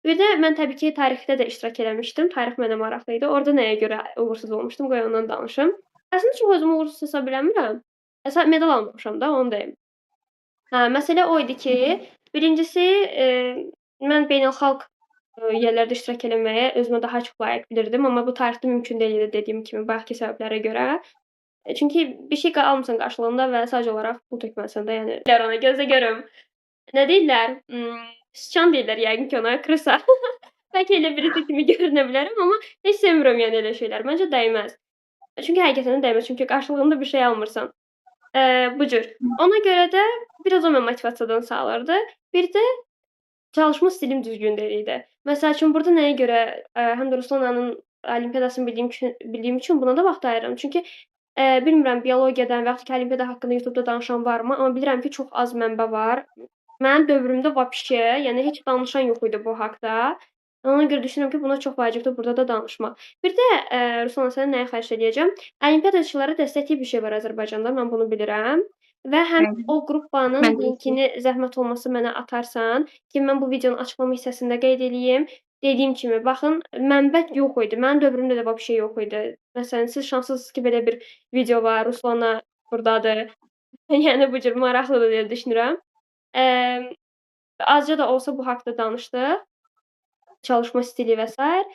Speaker 1: Bir də mən təbii ki, tarixdə də iştirak eləmişdim. Tarix mənə maraqlı idi. Orada nəyə görə uğursuz olmuşdum? Qoy ondan danışım. Əslində çox özümü uğursuz hesab eləmirəm. Medal almamışam da, onu deyim. Məsələ o idi ki, birincisi, mən beynəlxalq, yerlərdə iştirak eləməyə özümə daha çox layiq bilirdim, amma bu tarixdə mümkün deyil idi dediyim kimi, bayaqkı səbəblərə görə. Çünki bir şey almısan qarşılığında və sadəcə olaraq pul tökməlisən də, yəni. Deyirlər ona, gözlə görüm. Nə deyirlər? Siçan deyirlər yəqin ki ona, krısa. Bəlkə elə birisi kimi görünə bilərəm, amma heç sevmirəm yəni elə şeylər. Məncə dəyməz. Çünki həqiqətən də dəyməz. Çünki qarşılığında bir şey almırsan. Bu cür. Ona görə də biraz o məni motivasiyadan salırdı. Bir də çalışma stilim düzgün deyil idi. Məsəl üçün burda nəyə görə, həm də Ruslananın olimpiyadasını bildiyim üçün buna da vaxt ayırıram. Çünki, bilmirəm biologiyadan və yaxud da ki, olimpiyada haqqında YouTube'da danışan varmı, amma bilirəm ki, çox az mənbə var. Mənim dövrümdə vapşe, yəni heç danışan yox idi bu haqda. Ona görə düşünürəm ki, buna çox vacibdir burda da danışmaq. Bir də, Ruslan, səndən nəyi xahiş eləyəcəm? Olimpiadaçılara dəstəkli bir şey var Azərbaycanda, mən bunu bilirəm və həmin
Speaker 2: Bəli,
Speaker 1: o qruppanın
Speaker 2: mən də
Speaker 1: linkini zəhmət olmasa mənə atarsan ki, mən bu videonun açıqlama hissəsində qeyd eləyim. Dediyim kimi, baxın, mənbə yox idi. Mənim dövrümdə də vapşe yox idi. Məsələn, siz şanslısınız ki, belə bir video var, Ruslana burdadır. Yəni bu cür maraqlıdır deyə düşünürəm. Emm, azca da olsa bu haqda danışdıq, çalışma stili və sair.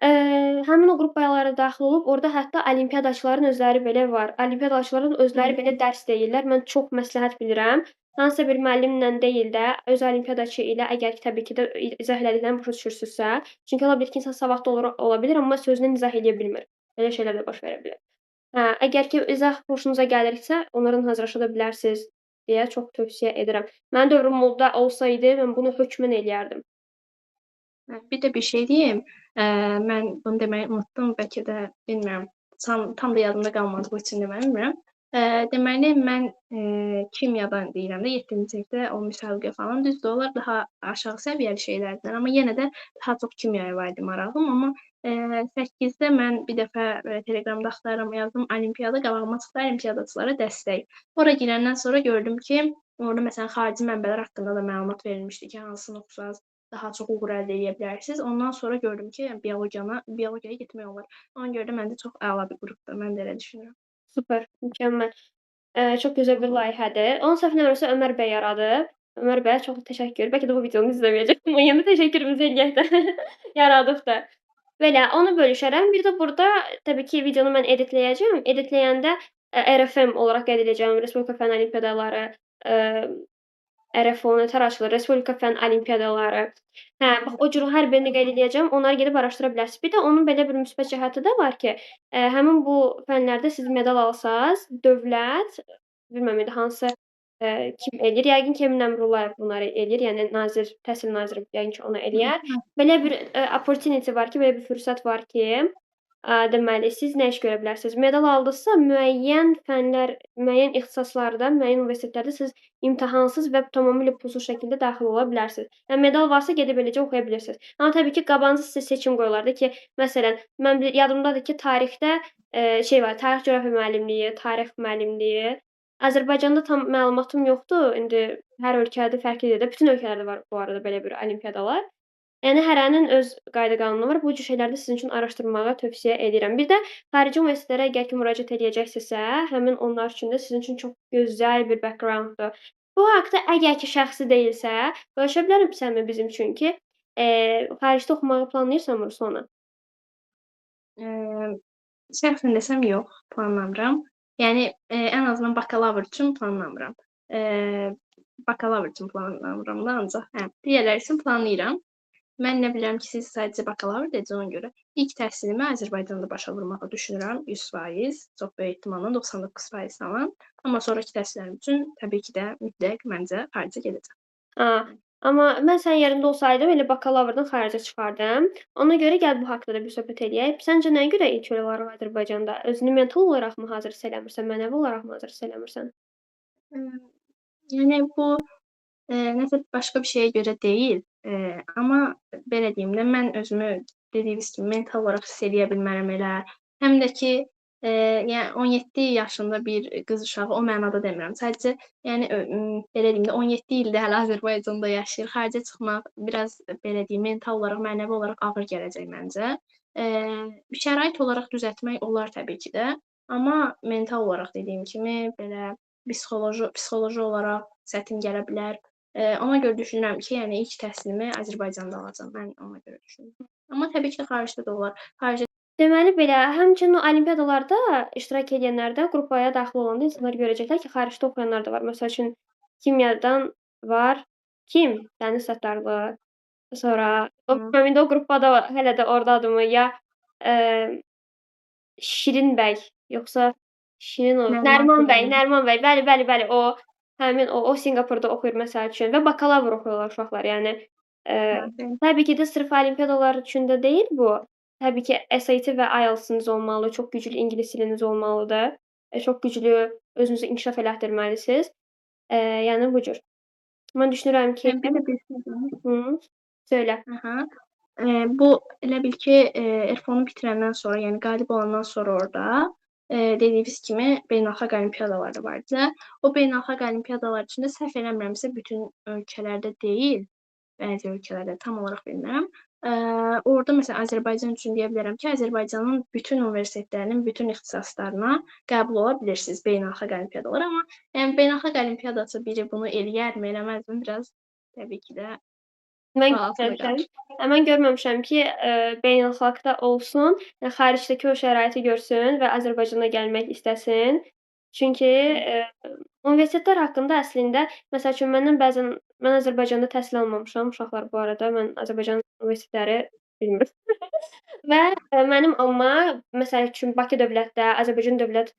Speaker 1: Həmin o qruppalara daxil olub, orada hətta olimpiyadaçıların özləri belə var. Olimpiyadaçıların özləri belə dərs deyirlər. Mən çox məsləhət bilirəm. Hansısa bir müəllimlə deyil də, öz olimpiyadaçı ilə əgər ki, təbii ki də izah elədiklərimi başa düşürsünüzsə, çünki ola bilər ki, insan savadlı ola bilər, amma sözünü izah eləyə bilmir. Belə şeylər də baş verə bilər. Əgər ki, izah xoşunuza gəlirsə, onlarla hazırlaşa da bilərsiniz deyə çox tövsiyə edirəm. Mənim dövrümdə olsaydı, mən bunu hökmən eləyərdim.
Speaker 2: Bir də bir şey deyim. Mən bunu deməyi unutdum, bəlkə də bilmirəm, tam da yadımda qalmadığı üçün deməyi bilmirəm. Deməli mən, kimyadan deyirəm də 7-ci sinifdə o müsabiqə falan, düzdür, onlar daha aşağı səviyyəli şeylərdir, amma yenə də daha çox kimyaya var idi marağım. Amma, 8-də mən bir dəfə belə Telegramda axtarıram, yazdım olimpiyada, qabağıma çıxdı olimpiyadaçılara dəstək. Ora girəndən sonra gördüm ki, orada məsələn xarici mənbələr haqqında da məlumat verilmişdi ki, hansını oxusanız daha çox uğur əldə edə bilərsiniz. Ondan sonra gördüm ki, biologiyaya getmək olar. Ona görə də məncə çox əla bir qrupdur. Mən də elə düşünürəm.
Speaker 1: Super, mükəmməl. Çox gözəl bir layihədir. Onu səhv eləmirəmsə Ömər bəy yaradıb. Ömər bəyə çox təşəkkür. Bəlkə də bu videonu izləməyəcək, amma yenə də təşəkkürümüzü eləyək də. Yaradıb da. Belə, onu bölüşərəm. Bir də burda təbii ki, videonu mən editləyəcəm. Editləyəndə, RFM olaraq qeyd edəcəm, Respublika Fənn Olimpiadaları, RFO nətər açılır? Respublika Fənn Olimpiadaları. Bax o cür hər birini qeyd eləyəcəm. Onları gedib araşdıra bilərsiniz. Bir də onun belə bir müsbət cəhəti də var ki, həmin bu fənlərdə siz medal alsaz, dövlət, bilmirəm indi hansı, kim eləyir? Yəqin ki, Emin Əmrullayev bunları eləyir. Yəni nazir, təhsil naziri yəqin ki, onu eləyər. Belə bir, opportunity var ki, belə bir fürsət var ki, Deməli, siz nə iş görə bilərsiniz? Medal aldısa, müəyyən fənlər, müəyyən ixtisaslarda, müəyyən universitetlərdə siz imtahansız və tamamilə pulsuz şəkildə daxil ola bilərsiniz. Yəni medal varsa gedib eləcə oxuya bilirsiniz. Amma təbii ki, qabağınıza sizə seçim qoyulardı ki, məsələn, mən yadımdadır ki, tarixdə, şey var, tarix coğrafiya müəllimliyi, tarix müəllimliyi. Azərbaycanda tam məlumatım yoxdur. İndi hər ölkədə fərqlidir də. Bütün ölkələrdə var bu arada belə bir olimpiadalar. Yəni hərənin öz qayda-qanunu var. Bu cür şeyləri də sizin üçün araşdırmağı tövsiyə edirəm. Bir də xarici universitetlərə əgər ki, müraciət eləyəcəksinizsə, həmin onlar üçün də sizin üçün çox gözəl bir backgrounddur. Bu haqda əgər ki, şəxsi deyilsə, danışa bilərəmsənmi bizim üçün ki, xaricdə oxumağı planlayırsanmı Ruslanna?
Speaker 2: Eee, Şəxsən desəm yox, planlamıram. Yəni, ən azından bakalavr üçün planlamıram. Bakalavr üçün planlamıram da ancaq, hə, digərləri üçün planlayıram. Mən nə bilirəm ki, siz sadəcə bakalavr dediniz, ona görə ilk təhsilimi Azərbaycanda başa vurmağı düşünürəm 100%, çox böyük ehtimalla 99% falan. Amma sonrakı təhsillərim üçün təbii ki də mütləq məncə xaricə gedəcəm.
Speaker 1: A, amma mən sənin yerində olsaydım elə bakalavrdan xaricə çıxardım. Ona görə gəl bu haqda da bir söhbət eləyək. Səncə nəyə görə ilk olaraq Azərbaycanda? Özünü mental olaraqmı hazır hiss eləmirsən, mənəvi olaraqmı hazır hiss eləmirsən?
Speaker 2: Imm, yəni bu nəsə başqa bir şeyə görə deyil, amma belə deyim də, mən özümü dediyiniz kimi mental olaraq hiss eləyə bilmərəm elə. Həm də ki, yəni 17 yaşında bir qız uşağı, o mənada demirəm. Sadəcə, yəni belə deyim də, 17 ildir hələ Azərbaycanda yaşayır. Xaricə çıxmaq biraz belə deyim, mental olaraq, mənəvi olaraq ağır gələcək məncə. Şərait olaraq düzəltmək olar təbii ki də, amma mental olaraq dediyim kimi belə psixoloji olaraq çətin gələ bilər. Ona görə düşünürəm ki, yəni ilk təhsilimi Azərbaycanda alacam. Mən ona görə düşünürəm. Amma təbii ki də xaricdə də olar. Xaricdə
Speaker 1: Deməli belə, həmçinin o olimpiadalarda iştirak edənlərdə qruplara daxil olanda insanlar görəcəklər ki, xaricdə oxuyanlar da var. Məsəl üçün kimyadan var kim? Dəniz Səttərlı, sonra o
Speaker 2: hı,
Speaker 1: həmin də o qrupda hələ də ordadırmı? Ya, eee, Şirin bəy, yoxsa Şirin o
Speaker 2: Nəriman
Speaker 1: Nəriman bəy,
Speaker 2: Şirəli.
Speaker 1: Nəriman bəy. Bəli, bəli, bəli, o həmin o Sinqapurda oxuyur məsəl üçün və bakalavr oxuyurlar uşaqlar. Yəni,
Speaker 2: Hə,
Speaker 1: eee,
Speaker 2: bəli.
Speaker 1: təbii ki də sırf olimpiadalar üçün də deyil bu. Təbii ki SAT və IELTS-ınız olmalı, çox güclü ingilis diliniz olmalıdır. Çox güclü özünüzü inkişaf elətdirməlisiniz. Yəni bu cür. Mən düşünürəm ki
Speaker 2: Hə, bir də bir şey var.
Speaker 1: Hı, söylə.
Speaker 2: Aha. Bu elə bil ki, F-onu bitirəndən sonra, yəni qalib olandan sonra orda, dediyiniz kimi beynəlxalq olimpiadalar da var idi. O beynəlxalq olimpiadalar üçün də səhv eləmirəmsə bütün ölkələrdə deyil, bəzi ölkələrdə tam olaraq bilmirəm. Orda məsələn Azərbaycan üçün deyə bilərəm ki, Azərbaycanın bütün universitetlərinin bütün ixtisaslarına qəbul ola bilirsiniz beynəlxalq olimpiadalara. Amma yəni beynəlxalq olimpiyadaçı biri bunu eləyərmi, eləməzmi? Biraz təbii ki də
Speaker 1: Mən
Speaker 2: sual altında
Speaker 1: görməmişəm.
Speaker 2: qalır.
Speaker 1: Mən görməmişəm ki, beynəlxalqda olsun, xaricdəki o şəraiti görsün və Azərbaycana gəlmək istəsin. Çünki, universitetlər haqqında əslində məsəl üçün mən Azərbaycanda təhsil almamışam uşaqlar bu arada. Mən Azərbaycan universitetləri bilmirəm və, mənim amma məsəl üçün Bakı dövlətdə, Azərbaycan dövlət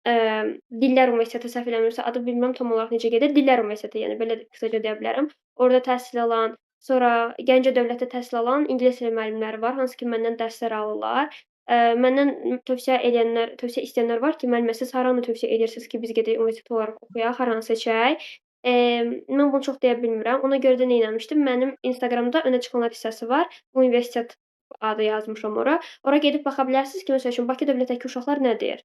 Speaker 1: Dillər Universiteti səhv eləmirəmsə, adı bilmirəm tam olaraq necə gedir. Dillər Universiteti, yəni belə qısaca deyə bilərəm. Orda təhsil alan, sonra Gəncə dövlətdə təhsil alan ingilis dili müəllimləri var, hansı ki məndən dərslər alırlar. Məndən tövsiyə istəyənlər var ki, müəllimə siz haranı tövsiyə edirsiniz ki, biz gedək universitet olaraq oxuyaq, haranı seçək? Mən bunu çox deyə bilmirəm. Ona görə də neyləmişdim, mənim Instagramda önə çıxanlar hissəsi var. Universitet adı yazmışam ora. Ora gedib baxa bilərsiniz ki, məsəl üçün Bakı dövlətdəki uşaqlar nə deyir?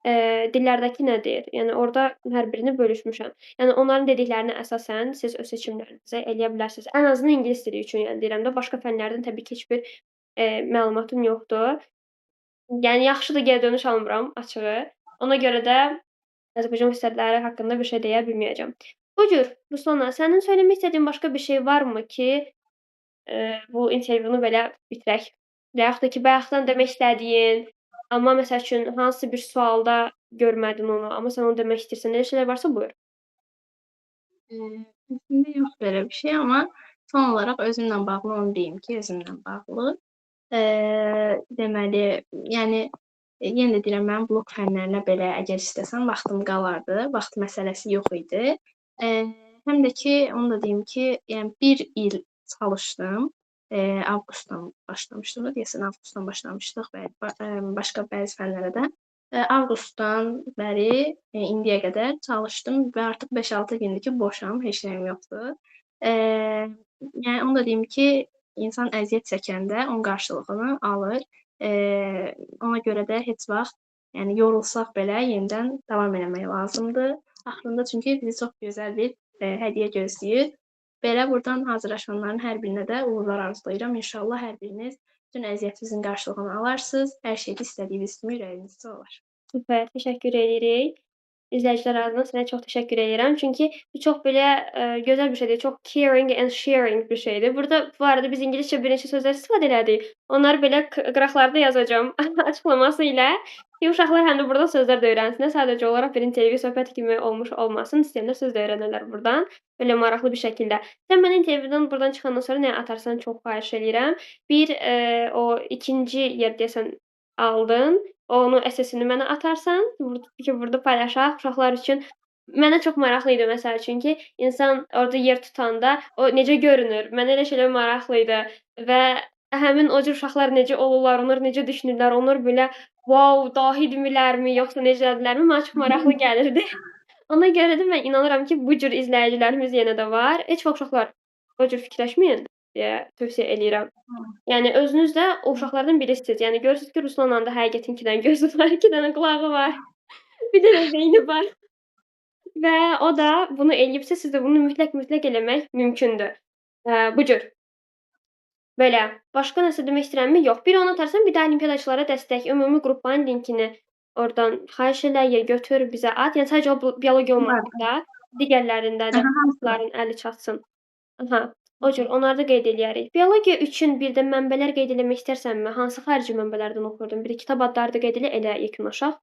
Speaker 1: Dillərdəki nə deyir? Yəni orda hər birini bölüşmüşəm. Yəni onların dediklərinə əsasən siz öz seçimlərinizi eləyə bilərsiniz. Ən azından ingilis dili üçün yəni deyirəm də, başqa fənlərdən təbii ki heç bir, məlumatım yoxdur. Yəni yaxşıdır geri dönüş almıram açığı. Ona görə də Azərbaycan universitetləri haqqında bir şey deyə bilməyəcəm. Bu cür. Ruslana, sənin söyləmək istədiyin başqa bir şey varmı ki, bu intervyunu belə bitirək? Və yaxud da ki, bayaqdan demək istədiyin, amma məsəl üçün hansısa bir sualda görmədin onu, amma sən onu demək istəyirsən. Elə şeylər varsa buyur.
Speaker 2: Əslində yox belə bir şey, amma son olaraq özümlə bağlı onu deyim ki, özümlə bağlı. Deməli, yəni yenə də deyirəm, mənim blok fənlərinə belə əgər istəsəm vaxtım qalardı. Vaxt məsələsi yox idi. Həm də ki, onu da deyim ki, yəni 1 il çalışdım. Avqustdan başlamışdıq da, deyəsən avqustdan başlamışdıq və başqa bəzi fənlərə də. Avqustdan bəri indiyə qədər çalışdım və artıq 5-6 gündür ki, boşam, heç nəyim yoxdur. Yəni onu da deyim ki, insan əziyyət çəkəndə onun qarşılığını alır. Ona görə də heç vaxt, yəni yorulsaq belə yenidən davam eləmək lazımdır. Axırında çünki bizi çox gözəl bir hədiyyə gözləyir. Belə burdan hazırlaşanların hər birinə də uğurlar arzulayıram. İnşallah hər biriniz bütün əziyyətinizin qarşılığını alarsınız. Hər şey də istədiyiniz kimi ürəyinizcə olar.
Speaker 1: Super, təşəkkür edirik. İzləyicilər adına sənə çox təşəkkür edirəm. Çünki bu çox belə, gözəl bir şeydir. Çox caring and sharing bir şeydir. Burada bu arada biz ingiliscə bir neçə sözlər istifadə elədik. Onları belə qıraqlarda yazacağam açıqlaması ilə ki, uşaqlar həm də burdan sözlər də öyrənsinlər. Sadəcə olaraq bir intervyu söhbət kimi olmuş olmasın. İstəyənlər söz də öyrənərlər burdan. Belə maraqlı bir şəkildə. Sən mənə intervyudan burdan çıxandan sonra nə atarsan çox xahiş eləyirəm. Bir, o 2-ci yer deyəsən aldın. Onu SS-ini mənə atarsan, ki, burada paylaşaq uşaqlar üçün. Mənə çox maraqlı idi məsəl üçün ki, insan orada yer tutanda o necə görünür? Mənə elə şeylər maraqlı idi və həmin o cür uşaqlar necə olurlar, onlar necə düşünürlər, onlar belə wow, dahidirlərmi, yoxsa necədirlərmi? Mənə çox maraqlı gəlirdi. Ona görə də mən inanıram ki, bu cür izləyicilərimiz yenə də var. Heç vaxt uşaqlar o cür fikirləşməyin deyə tövsiyə eləyirəm. Yəni özünüz də o uşaqlardan birisiniz. Yəni görürsüz ki, Ruslanın da həqiqətinkindən gözü var, 2 dənə qulağı var, bir dənə beyni var və o da bunu eləyibsə, siz də bunu mütləq eləmək mümkündür. Bu cür. Belə. Başqa nəsə demək istəyirəmmi? Yox. Bir onu atarsan, bir də olimpiadaçılara dəstək, ümumi qrupların linkini oradan xahiş elə, ya götür, bizə at. Yəni sadəcə o biologiya olmasın da, digərlərində də uşaqların əli çatsın. Aha, o cür onları da qeyd eləyərik. Biologiya üçün bir də mənbələr qeyd eləmək istərsənmi? Hansı xarici mənbələrdən oxuyurdun? Bir kitab adları da qeyd elə yekunlaşaq.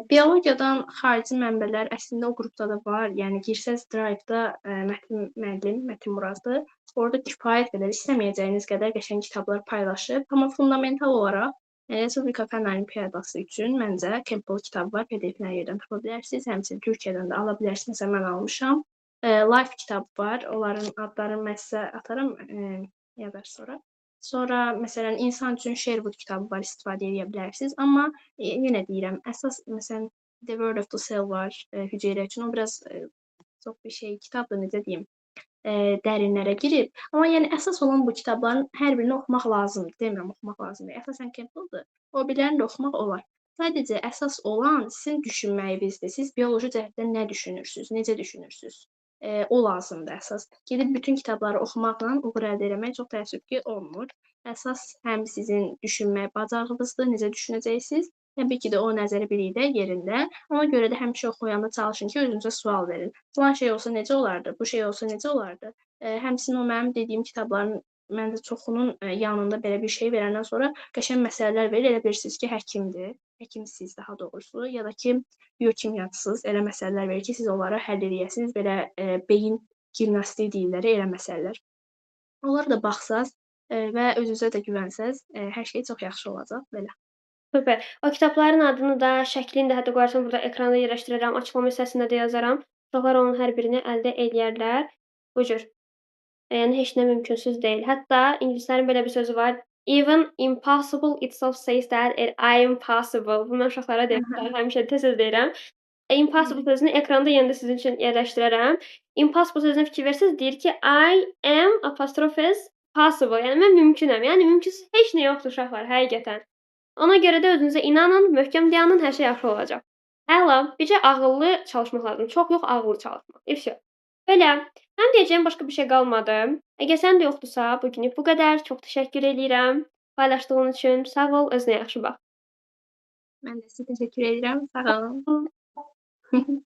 Speaker 2: Biologiyadan xarici mənbələr əslində o qrupda da var. Yəni girsəz Drive-da Mətin müəllim, Mətin Muradlı, orada kifayət qədər, istəməyəcəyiniz qədər qəşəng kitablar paylaşıb. Amma fundamental olaraq Respublika Fənn Olimpiadası üçün məncə Campbell kitabı var, PDF-lər yerdən tapa bilərsiniz. Həmçinin Türkiyədən də ala bilərsiniz. Məsələn, mən almışam. Life kitabı var. Onların adlarını mən sizə atarım, yazar sonra. Sonra məsələn insan üçün Sherwood kitabı var, istifadə edə bilərsiniz. Amma yenə deyirəm, əsas məsələn The Word of the Cell var, hüceyrə üçün. O biraz çox bir şey kitabdır, necə deyim, dərinlərə girir. Amma yəni əsas olan bu kitabların hər birini oxumaq lazımdır. Demirəm oxumaq lazımdır. Əsasən Campbell'dır. O birilərini də oxumaq olar. Sadəcə əsas olan sizin düşünməyinizdir. Siz bioloji cəhətdən nə düşünürsüz, necə düşünürsüz? O lazımdır əsas. Gedib bütün kitabları oxumaqla uğur əldə etmək çox təəssüf ki, olmur. Əsas həm sizin düşünmə bacarığınızdır, necə düşünəcəksiniz. Təbii ki də o nəzəri bilikdə yerində. Ona görə də həmişə oxuyanda çalışın ki, özünüzə sual verin. Falan şey olsa necə olardı? Bu şey olsa necə olardı? Həmçinin o mənim dediyim kitabların məncə çoxunun yanında belə bir şey verəndən sonra qəşəng məsələlər verir. Elə bilirsiniz ki, həkimdir. Həkimsiz daha doğrusu, ya da ki biokimyacısınız, elə məsələlər verir ki, siz onları həll edəsiniz. Belə beyin gimnastiyi deyirlər, elə məsələlər. Onlara da baxsaz və özünüzə də güvənsəz, hər şey çox yaxşı olacaq belə.
Speaker 1: Super. O kitabların adını da, şəklini də hətta qoyarsan burada ekranda yerləşdirərəm, açıqlama hissəsində də yazaram. Uşaqlar onun hər birini əldə eləyərlər. Bu cür. Yəni heç nə mümkünsüz deyil. Hətta ingilislərin belə bir sözü var. Even impossible itself says that I am possible. Bu mən uşaqlara deyirəm, həmişə tez-tez deyirəm. Impossible sözünü ekranda yenə də sizin üçün yerləşdirərəm. Impossible sözünə fikir versəz, deyir ki, I am apostrophes possible. Yəni mən mümkünəm. Yəni mümkünsüz heç nə yoxdur uşaqlar, həqiqətən. Ona görə də özünüzə inanın, möhkəm dayanın, hər şey yaxşı olacaq. Əla, bircə ağıllı çalışmaq lazımdır. Çox yox, ağıllı çalışmaq. Vəsə. Belə. Mənim deyəcəyim başqa bir şey qalmadı. Əgər sən də yoxdursa, bugünlük bu qədər. Çox təşəkkür eləyirəm paylaşdığın üçün. Sağ ol, özünə yaxşı bax.
Speaker 2: Mən də sizə təşəkkür edirəm. Sağ olun.